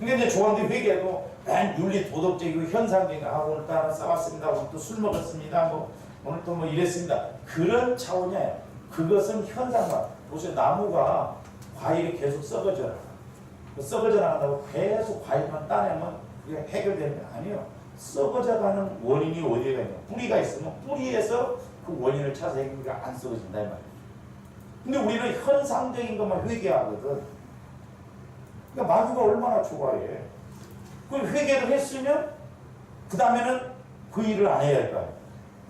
근데 이제 조한대 회개도 맨 윤리 도덕적이고 현상적인 오늘 또 하나 싸웠습니다. 오늘 또 술 먹었습니다. 뭐 오늘 또 뭐 이랬습니다. 그런 차원이에요. 그것은 현상만. 보세요. 나무가 과일이 계속 썩어져. 썩어져 나간다고 계속 과일만 따내면 그게 해결되는 게 아니에요. 썩어져가는 원인이 어디에 있냐? 뿌리가 있으면 뿌리에서 그 원인을 찾아서 해결이 안 썩어진다 이 말이에요. 근데 우리는 현상적인 것만 회개하거든. 그러니까 마귀가 얼마나 좋아해. 그 회개를 했으면 그 다음에는 그 일을 안 해야 할까요?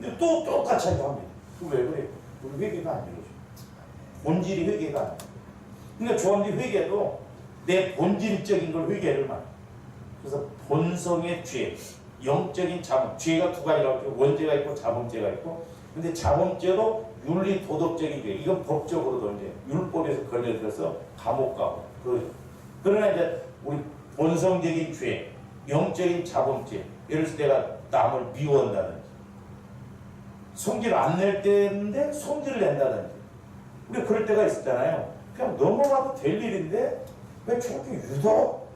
근데 또 똑같이 하게 합니다. 왜 그래요? 우리 회개가 안 이루어져. 본질이 회개가 안 돼. 그러니까 조합리 회개도 내 본질적인 걸 회개를 말. 그래서 본성의 죄, 영적인 자범. 죄가 두 가지라고 해요. 원죄가 있고 자범죄가 있고. 근데 자범죄로 윤리 도덕적인 죄. 이건 법적으로도 이제 율법에서 걸려들어서 감옥 가고. 그러나 이제 우리 본성적인 죄, 영적인 자범죄. 예를 들어서 내가 남을 미워한다든지, 성질을 안 낼 때인데 성질을 낸다든지. 우리 그럴 때가 있었잖아요. 그냥 넘어가도 될 일인데 왜 저렇게 유독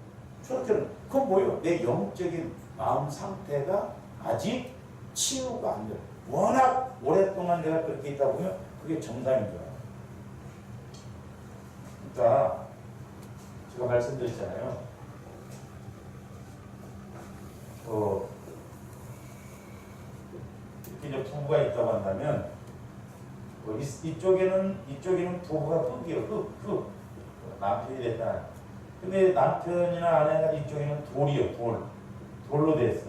저렇게는 그건 뭐예요? 내 영적인 마음 상태가 아직 치유가 안 돼요. 워낙 오랫동안 내가 그렇게 있다 보면 그게 정상인 거야. 그러니까 제가 말씀드렸잖아요. 이렇게 이제 부부가 있다고 한다면 이쪽에는 부부가 흙이에요. 흙. 남편이 됐다. 근데 남편이나 아내가 이쪽에는 돌이요. 돌로 됐어.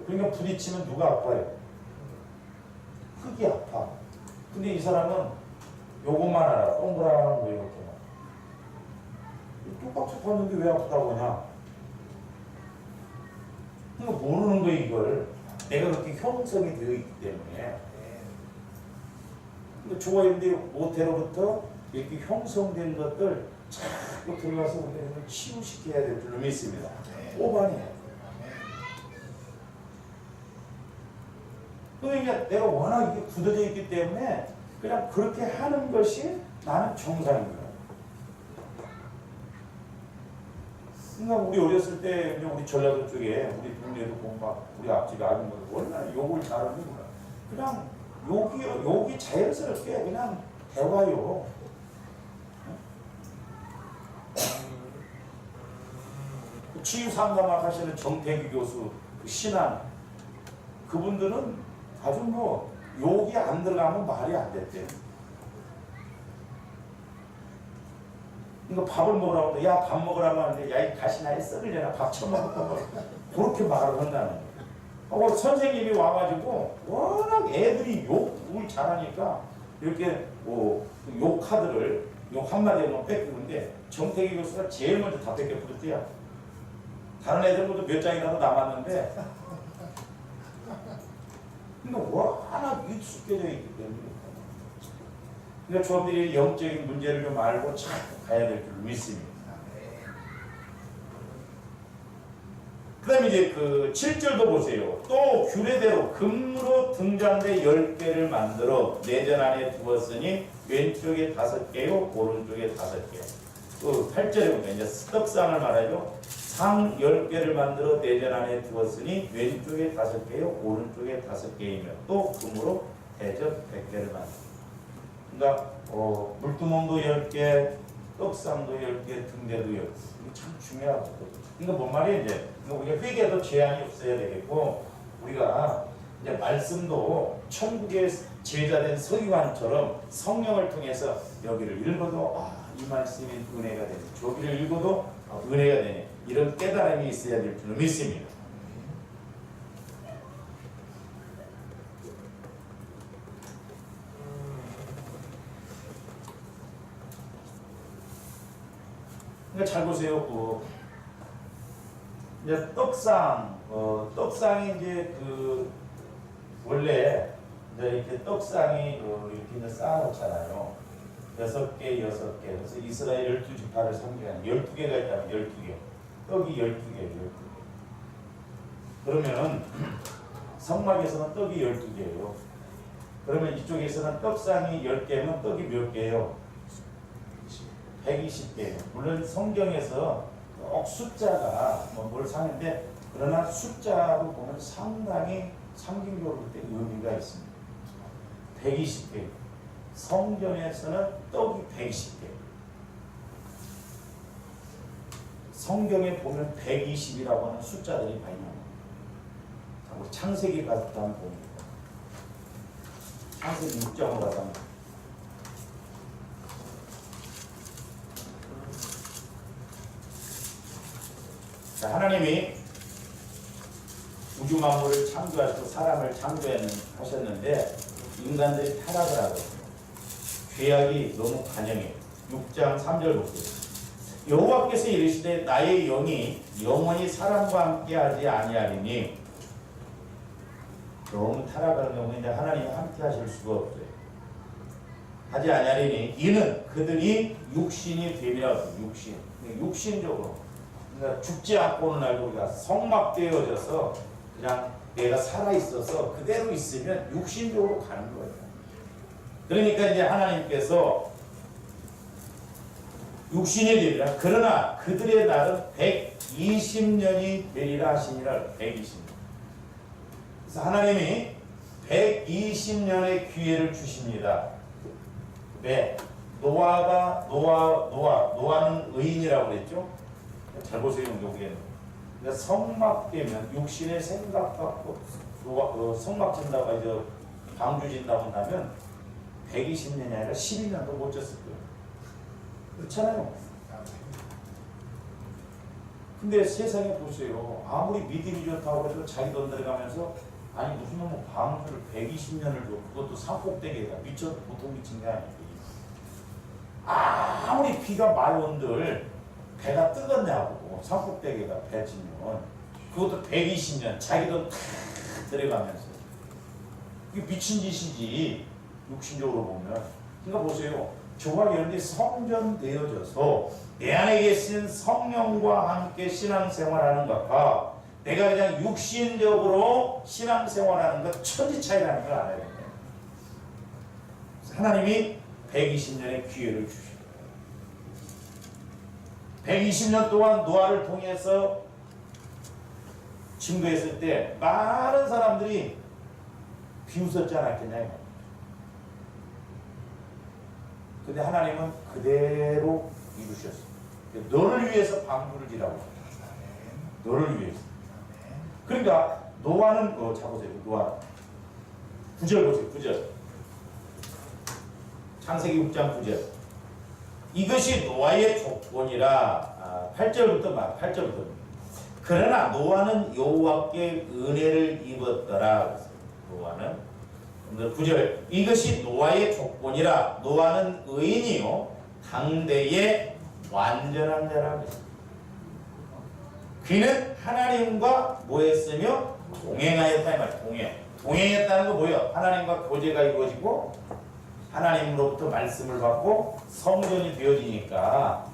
그러니까 부딪히면 누가 아파요? 흙이 아파. 근데 이 사람은 요것만 알아. 동그란 거 이렇게만. 똑같이 봤는데 왜 아프다고 하냐? 그러니까 모르는 거예요, 이걸. 내가 그렇게 형성이 되어 있기 때문에. 근데 좋아했는데 모태로부터 이렇게 형성된 것들 자꾸 들어가서 우리는 치유시켜야 될 줄로 믿습니다. 오반이에요. 그러니까 내가 워낙 이게 굳어져 있기 때문에 그냥 그렇게 하는 것이 나는 정상인 거야. 그러니까 우리 어렸을 때 우리 전라도 쪽에 우리 동네도 보면 우리 앞집 아줌마들 얼마나 욕을 잘하는 거야. 그냥 욕이 자연스럽게 그냥 대화요. 치유 상담학 하시는 정태기 교수, 신앙 그분들은 아주 뭐 욕이 안 들어가면 말이 안 됐대요. 그러니까 밥을 먹으라고 야 밥 먹으라고 하는데 야 이 가시나에 썩으려나 밥 처먹었다고 그렇게 말을 한다는 거예요. 선생님이 와가지고 워낙 애들이 욕을 잘하니까 이렇게 욕 카드를 욕 한마디에만 뺏기는데 정태기 교수가 제일 먼저 다 뺏겨버렸대요. 다른 애들보다 몇 장이라도 남았는데 그러니까 워낙 익숙해져 있기 때문에 그러니까 저들이 영적인 문제를 좀 알고 잘 가야 될 줄 믿습니다. 그 다음에 이제 그 7절도 보세요. 또 규례대로 금으로 등잔대 10개를 만들어 내전 안에 두었으니 왼쪽에 5개요 오른쪽에 5개. 또 8절에 보면 이제 떡상을 말하죠. 상 10개를 만들어 내전 안에 두었으니 왼쪽에 5개요 오른쪽에 5개이며 또 금으로 대접 100개를 만들어. 그러니까 물두멍도 10개, 떡상도 10개, 등대도 10개. 이게 참 중요하거든요. 그러니까 뭔 말이에요 이제 우리가 회개도 제한이 없어야 되겠고 우리가 이제 말씀도 천국의 제자된 서기관처럼 성령을 통해서 여기를 읽어도 이 말씀이 은혜가 되네. 저기를 읽어도 은혜가 되네. 이런 깨달음이 있어야 될 줄 믿습니다. 그러니까 잘 보세요. 이제 떡상이 이제 원래 이제 이렇게 떡상이 이렇게 이제 쌓아놓잖아요. 6개. 그래서 이스라엘 12지파를 상징하는 12개가 있다면 12개. 떡이 12개. 그러면 성막에서는 떡이 12개예요. 그러면 이쪽에서는 떡상이 10개면 떡이 몇 개예요? 120개예요. 물론 성경에서 꼭 숫자가 뭘 상했는데 그러나 숫자로 보면 상당히 상징적으로 볼 때 의미가 있습니다. 120개. 성경에서는 떡이 120개. 성경에 보면 120이라고 하는 숫자들이 많이 나옵니다. 우리 창세기 가서 한번 봅니다. 창세기 6장으로 가서 한번. 자, 하나님이 우주 만물을 창조하시고 사람을 창조하셨는데 인간들이 타락을 하고 죄악이 너무 관영해요. 6장 3절 보세요. 여호와께서 이르시되 나의 영이 영원히 사람과 함께하지 아니하리니 너무 타락하는 경우에 이제 하나님이 함께 하실 수가 없어요. 하지 아니하리니 이는 그들이 육신이 됨이라. 육신적으로 그러니까 죽지 않고는 알고 우리가 성막되어져서 그냥 내가 살아있어서 그대로 있으면 육신적으로 가는 거예요. 그러니까 이제 하나님께서 육신이 되리라. 그러나 그들의 날은 120년이 되리라 하시니라. 120년. 그래서 하나님이 120년의 기회를 주십니다. 왜? 노아는 의인이라고 그랬죠? 잘 보세요, 여기에는. 그러니까 성막되면 육신의 생각 갖고 성막 진다고 이제 방주 진다고 한다면 120년이 아니라 12년도 못 졌을 거예요. 그렇잖아요. 근데 세상에 보세요. 아무리 믿음이 좋다고 해도 자기 돈 들어가면서 아니 무슨 놈은 방주를 120년을 줘. 그것도 산꼭대기에다 미쳐 보통 미친 게 아니에요. 아무리 비가 많이 온들 배가 뜨겁냐고 산꼭대기에다 배 치면 그것도 120년 자기 돈 다 들어가면서 이게 미친 짓이지 육신적으로 보면. 그러니까 보세요. 저와 여러분이 성전되어져서 내 안에 계신 성령과 함께 신앙생활하는 것과 내가 그냥 육신적으로 신앙생활하는 것 천지 차이라는 걸 알아야 됩니다. 하나님이 120년의 기회를 주시고 120년 동안 노아를 통해서 증거했을 때 많은 사람들이 비웃었지 않았겠냐. 근데 하나님은 그대로 이루셨어요. 너를 위해서 방주를 지라고. 너를 위해서. 그러니까 노아는 자보세요. 노아 9절 보세요. 9절. 창세기 6장 9절. 이것이 노아의 조건이라. 8절부터. 그러나 노아는 여호와께 은혜를 입었더라. 노아는 9절. 이것이 노아의 조건이라. 노아는 의인이요 당대의 완전한 자라. 그는 하나님과 뭐했으며 동행하였다 이 말이야. 동행했다는 거 뭐예요? 하나님과 교제가 이루어지고 하나님으로부터 말씀을 받고 성전이 되어지니까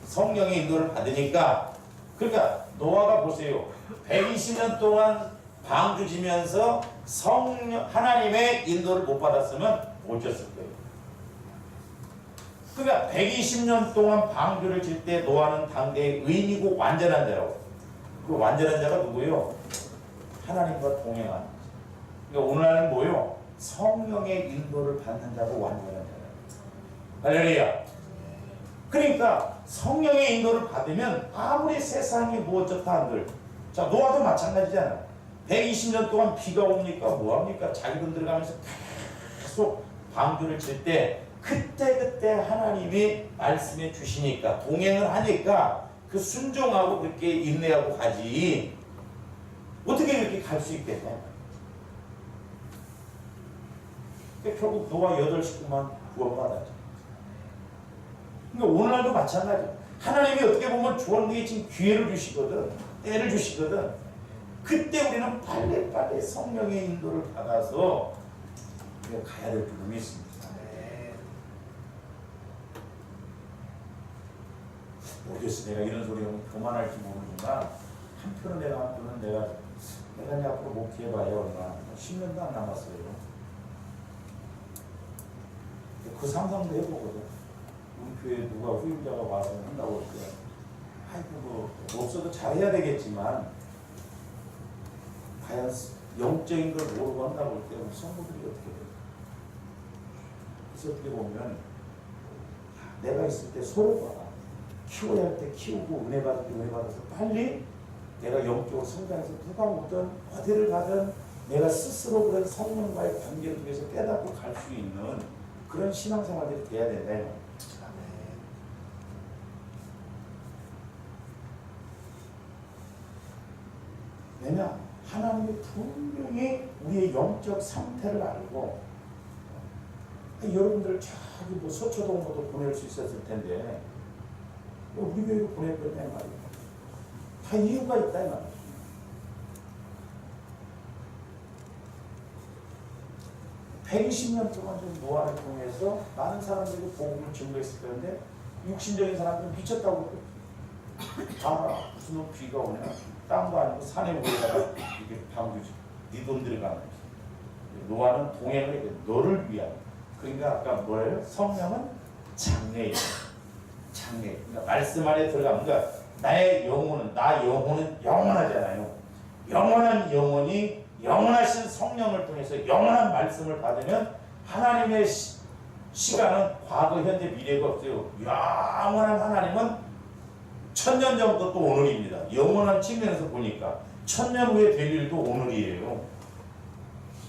성령의 인도를 받으니까. 그러니까 노아가 보세요. 120년 동안 방주지면서 하나님의 인도를 못 받았으면 못 졌을 거예요. 그러니까 120년 동안 방주를 질 때 노아는 당대의 의인이고 완전한 자라고. 그 완전한 자가 누구예요? 하나님과 동행하는. 그러니까 오늘날은 뭐예요? 성령의 인도를 받는 자고 완전한 자라. 할렐루야. 그러니까 성령의 인도를 받으면 아무리 세상이 뭐 어쩌다 한들, 자 노아도 마찬가지잖아. 120년 동안 비가 옵니까? 뭐합니까? 자기 돈 들어가면서 계속 방주를 칠 때 그때 하나님이 말씀해 주시니까 동행을 하니까 그 순종하고 그렇게 인내하고 가지 어떻게 이렇게 갈 수 있겠냐. 그러니까 결국 노아 8식구만 구원받았죠. 그러니까 오늘날도 마찬가지야. 하나님이 어떻게 보면 주원에게 지금 기회를 주시거든, 때를 주시거든. 그때 우리는 빨리 성령의 인도를 받아서 가야 될 부분이 있습니다. 모르겠어. 내가 이런 소리 하면 그만할지 모르지만 한편은 내가 이제 앞으로 목회해봐요. 얼마 10년도 안 남았어요. 그 상상도 해보거든. 우리 교회에 누가 후임자가 와서 한다고 할 때, 아이고 뭐 없어도 잘해야 되겠지만 과연 영적인 걸 모르고 한다고 할 때 성도들이 어떻게 돼요? 그래서 어떻게 보면 내가 있을 때 서로가 키워야 할 때 키우고 은혜 받을 때 은혜 받아서 빨리 내가 영적으로 성장해서 누가 오든 어디를 가든 내가 스스로 그런 성령과의 관계를 통해서 깨닫고 갈 수 있는 그런 신앙생활들이 돼야 된다. 왜냐? 하나님이 분명히 우리의 영적 상태를 알고 여러분들 저기 뭐 서초동으로도 보낼 수 있었을 텐데 우리 교회로 보낼 거냐 말이에요. 다 이유가 있다 이 말이에요. (120년) 동안 좀 노화를 통해서 많은 사람들이 복음을 증거했을 건데 육신적인 사람들은 미쳤다고 그래요. 다 무슨 비가 오냐 땅도 아니고 산에 올라가 이렇게 방주지 네 돈 들어가는 노아는 동행을 해 너를 위한. 그러니까 아까 뭐예요? 성령은 장래예요. 장래. 그러니까 말씀 안에 들어가면 그러니까 나의 영혼은 나 영혼은 영원하잖아요. 영원한 영혼이 영원하신 성령을 통해서 영원한 말씀을 받으면 하나님의 시간은 과거, 현재, 미래가 없어요. 영원한 하나님은 1000년 전부터 또 오늘입니다. 영원한 측면에서 보니까 1000년 후에 될 일도 오늘이에요.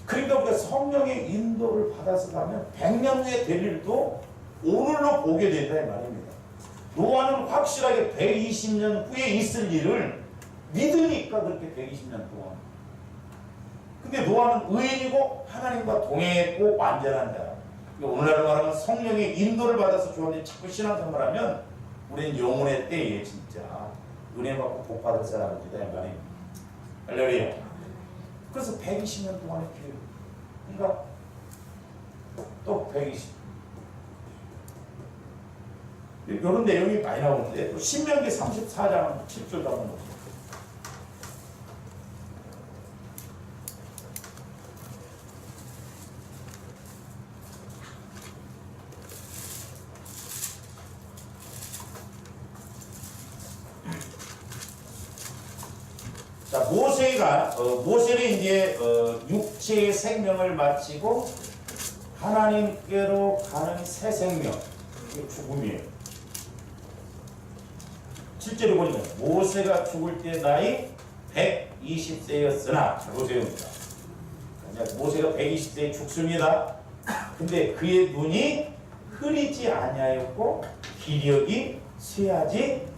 그러니까 우리가 성령의 인도를 받아서 가면 100년 후에 될 일도 오늘로 보게 된다 이 말입니다. 노아는 확실하게 120년 후에 있을 일을 믿으니까 그렇게 120년 동안. 근데 노아는 의인이고 하나님과 동행했고 완전한 자. 오늘날로 말하면 성령의 인도를 받아서 좋은데 자꾸 신앙생활하면 우리는 영혼의 때에 진짜 은혜 받고 복 받을 사람이다 이 말입니다. 할렐루야. 그래서 120년 동안의 기회. 그러니까 또 120. 이런 내용이 많이 나오는데 또 신명기 34장 7절 한번 보세요. 자, 모세는 이제 육체의 생명을 마치고 하나님께로 가는 새 생명, 이게 죽음이에요. 7절에 보니까 모세가 죽을 때 나이 120세였으나 잘 보세요. 모세가 120세에 죽습니다. 근데 그의 눈이 흐리지 아니하였고 기력이 쇠하지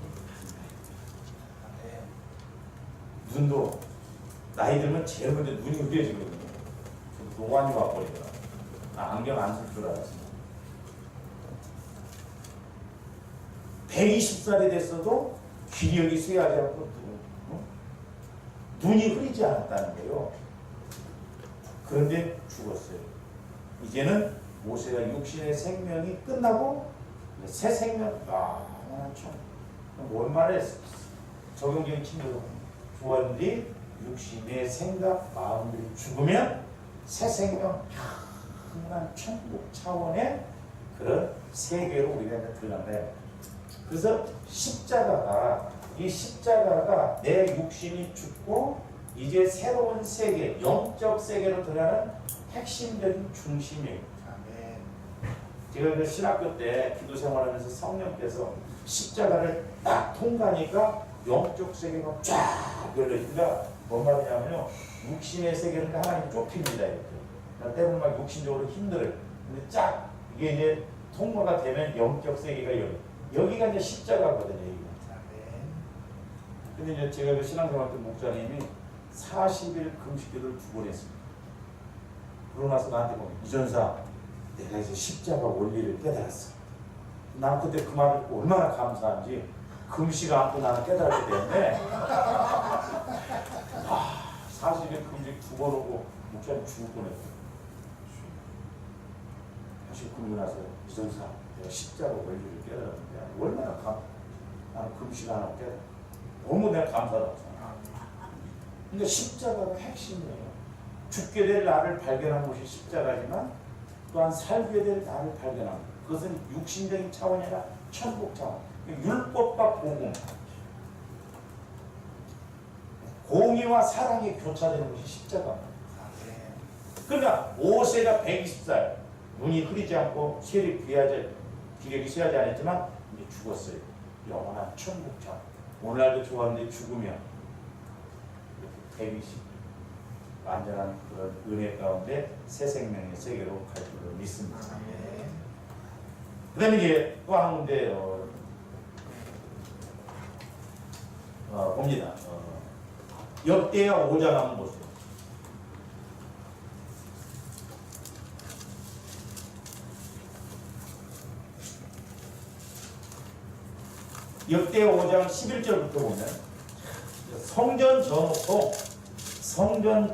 눈도 나이 들면 제일 먼저 눈이 흐려지거든요. 노안이 와버리더라. 안경 안 쓸 줄 알았습니다. 120살이 됐어도 기력이 쇠하지 않고 눈이 흐리지 않았다는 거예요. 그런데 죽었어요. 이제는 모세가 육신의 생명이 끝나고 새 생명, 참 뭔 말에 적용적인 친구로 주었는지 육신의 생각, 마음들이 죽으면 새 생명, 평안한 천국 차원의 그런 세계로 우리가 들어간다. 그래서 이 십자가가 내 육신이 죽고 이제 새로운 세계, 영적 세계로 들어가는 핵심적인 중심이에요. 제가 그 신학교 때 기도 생활하면서 성령께서 십자가를 딱 통과하니까 영적 세계가 쫙 열려있니까 뭔 말이냐면요. 육신의 세계는 하나님 좁힙니다. 이렇게. 그러니까 때로는 막 육신적으로 힘들어요. 근데 쫙 이게 이제 통과가 되면 영적 세계가 열려요. 여기가 이제 십자가거든요. 여기가. 근데 이제 제가 그 신앙생활 때 목사님이 40일 금식기도를 2번 했습니다. 그러고 나서 나한테 보면 이전사 내가 이제 십자가 원리를 깨달았어. 난 그때 그 말을 듣고 얼마나 감사한지 금식 안고 나는 깨달았기 때문에 40일 금식 2번 오고 목사님 죽을 뻔했어요. 사실 그러고 나서 이전사 내가 십자가 원리를 깨달았는데 얼마나 나는 금식 안 하고 깨달았어. 너무 내가 감사하다. 그러니까 십자가가 핵심이에요. 죽게 될 나를 발견한 것이 십자가지만 또한 살게 될 나를 발견한 것. 그것은 육신적인 차원이 아니라 천국 차원. 율법과 복음. 공의와 사랑이 교차되는 것이 십자가입니다. 그러나 모세가 120살 눈이 흐리지 않고 기력이 쇠하지 않았지만 이제 죽었어요. 영원한 천국장. 오늘날도 좋아하는데 죽으면 120 완전한 그런 은혜 가운데 새 생명의 세계로 갈 줄을 믿습니다. 그 다음에 이제 또 한 군데 봅니다. 역대하 5장 한번 보세요. 역대하 5장 11절부터 보면 성전 성전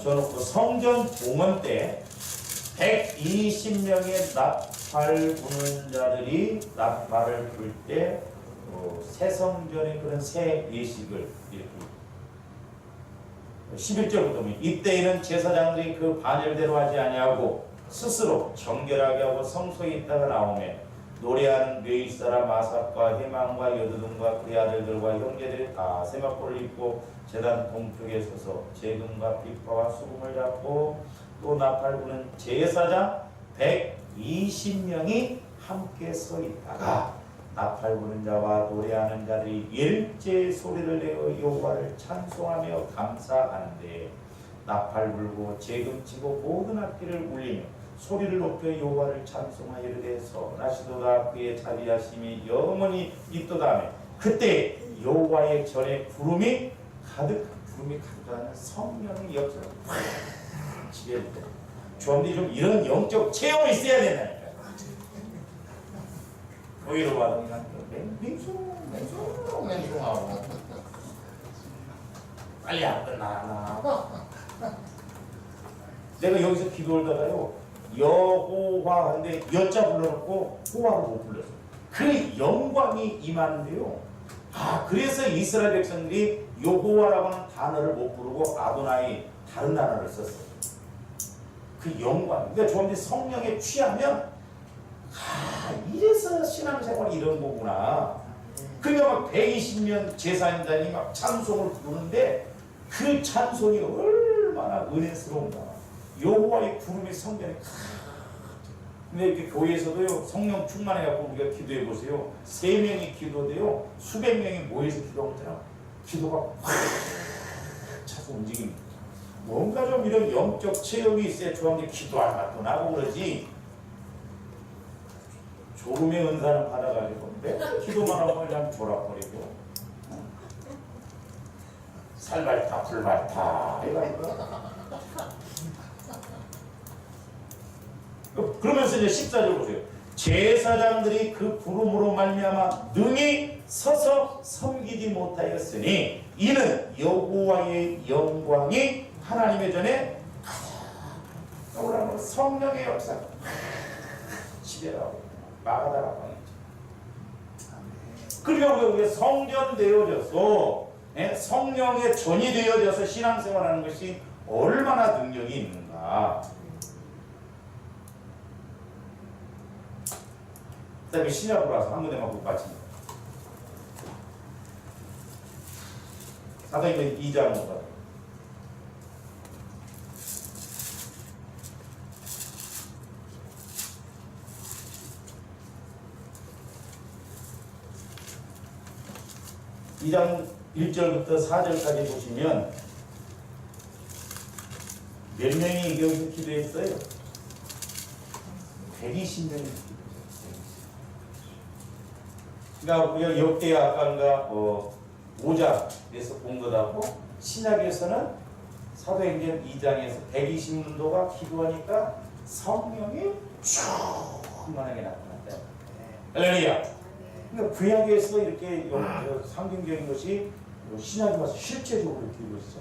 봉헌 때 120명의 나팔 부는 자들이 나팔을 불 때 새 성전의 그런 새 예식을 이렇게 11절부터 보면 이때에는 제사장들이 그 반열대로 하지 아니하고 스스로 정결하게 하고 성소에 있다가 나오매 노래하는 뇌이사라 마삭과 해망과 여두둔과 그의 아들들과 형제들이 다 세마포를 입고 제단 동쪽에 서서 재금과 비파와 수금을 잡고 또 나팔 부는 제사장 120명이 함께 서 있다가 나팔 부는 자와 노래하는 자들이 일제의 소리를 내어 여호와를 찬송하며 감사하는데 나팔 불고 재금 치고 모든 악기를 울리며 소리를 높여 여호와를 찬송하여 이르되 선하시도다 그의 자비하심이 영원히 있도다하며 그때 여호와의 전에 구름이 가득하는 성령의 역사를 확 지배할 때 주님들이 좀 이런 영적 체험이 있어야 된다니까. 거기로 와서 맹숭하고 빨리 안 끝나. 내가 여기서 기도하다가요 여호와 하는데 여자 불러놓고 호와를 못 불렀어. 그 영광이 임하는데요. 그래서 이스라엘 백성들이 여호와라고 하는 단어를 못 부르고 아도나이 다른 단어를 썼어요. 그 영광. 그러니까 조금씩 성령에 취하면 이래서 신앙생활이 이런 거구나. 그러니까 막 120년 제사장이 막 찬송을 부르는데 그 찬송이 얼마나 은혜스러운가. 여호와의 구름이 성전에 근데 이렇게 교회에서도요 성령 충만해갖고 우리가 기도해 보세요. 3명이 기도돼요. 수백 명이 모여서 기도하면 기도가 확 차서 움직입니다. 뭔가 좀 이런 영적 체험이 있어야 주한테 기도할 맛도 나고 그러지. 조금의 은사는 받아가지고 맨날 기도만 하고 그냥 졸아버리고 살발타 불발타 그러면서 이제 14절 보세요. 제사장들이 그 부름으로 말미암아 능히 서서 섬기지 못하였으니 이는 여호와의 영광이 하나님의 전에 가득하고 성령의 역사가 지배하고 막아다라고 하는 거죠. 그리고 우리가 성전 되어져서 성령의 전이 되어져서 신앙생활하는 것이 얼마나 능력이 있는가. 그 다음에 신약으로 와서 한 군데만 보고 마칩니다. 사도행전 2장으로 2장 1절부터 4절까지 보시면 몇 명이 여기서 기도했어요? 120명이 기도했어요. 그러니까 우리가 역대하 아까인가 5장에서 본 것하고 신약에서는 사도행전 2장에서 120문도가 기도하니까 성령이 충만하게 나타났다. 할렐루야. 그러니까 구약에서 이렇게 상징적인 것이 신약에 와서 실제적으로 이렇게 이루어지죠.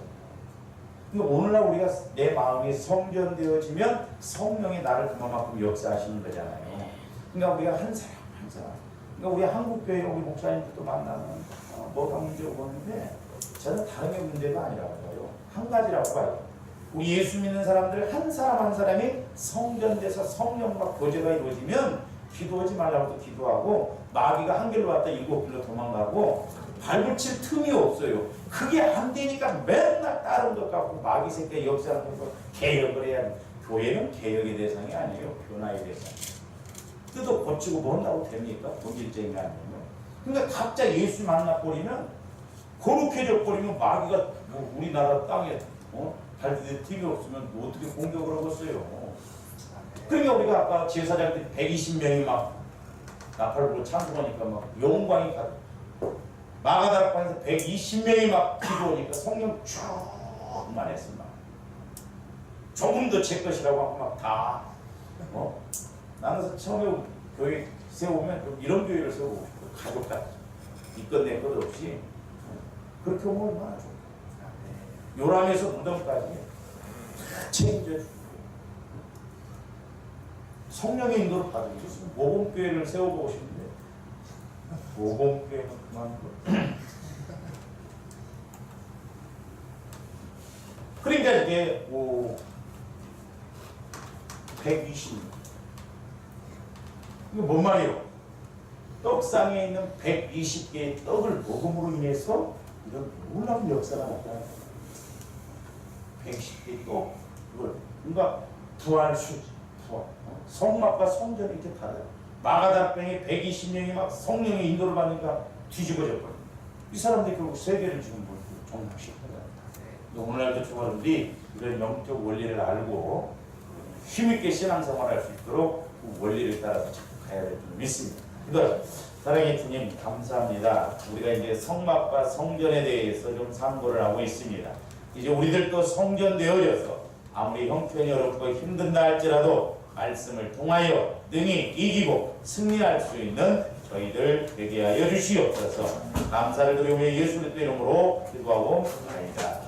그러니까 오늘날 우리가 내 마음이 성전되어지면 성령이 나를 그만큼 역사하시는 거잖아요. 그러니까 우리가 한 사람 그러니까 우리 한국교회 우리 목사님들도 만나면 뭐가 문제고 보는데 저는 다른 게 문제가 아니라고 봐요. 한 가지라고 봐요. 우리 예수 믿는 사람들 한 사람 한 사람이 성전돼서 성령과 교제가 이루어지면 기도하지 말라고 기도하고 마귀가 한 길로 왔다 7길로 도망가고 발붙일 틈이 없어요. 그게 안 되니까 맨날 다른 것 갖고 마귀 새끼 역사하는 거 개혁을 해야 돼. 교회는 개혁의 대상이 아니에요. 변화의 대상. 뜯어 고치고 뭐 한다고 됩니까? 본질적인 게 아니에요. 그러니까 각자 예수 만나버리면 거룩해져 버리면 마귀가 뭐 우리나라 땅에 발디딜 틈이 없으면 뭐 어떻게 공격을 하겠어요. 그러니까 우리가 아까 제사장 때 120명이 막 나팔불고 찬송하니까 막 영광이 가. 마가다락방에서 120명이 막 기도하니까 성령 쭉만 했습니다. 조금 더 제 것이라고 하고 막 다. 나는 처음에 교회 세우면 좀 이런 교회를 세우고 싶어요. 가족같이. 이것 내 것 없이. 그렇게 오면 얼마나 좋아요. 요람에서 무덤까지 책임져주고 성령의 인도를 받으면 좋습니다. 모범교회를 세워보고 싶은데 모범교회는 그만두고 그러니까 이게 120 이거 뭔 말이에요? 떡상에 있는 120개의 떡을 먹음으로 인해서 이런 놀라운 역사가 나타나요. 120개의 떡 이걸 그러니까 부활수 성막과 성전이 이렇게 달라요. 마가다락방에 120명이 막 성령의 인도를 받으니까 뒤집어져 버려요. 이 사람들이 결국 세계를 지금 종식하잖아요. 오늘날도 좋아하는데 이런 영적 원리를 알고 힘있게 신앙생활할 수 있도록 그 원리를 따라서 자꾸 가야 될 줄 믿습니다. 그러니까 사랑의 주님 감사합니다. 우리가 이제 성막과 성전에 대해서 좀 참고를 하고 있습니다. 이제 우리들도 성전 되어져서 아무리 형편이 어렵고 힘든다 할지라도 말씀을 통하여 능히 이기고 승리할 수 있는 저희들 되게 하여 주시옵소서. 감사를 드리며 예수 그리스도 이름으로 기도하고 합니다.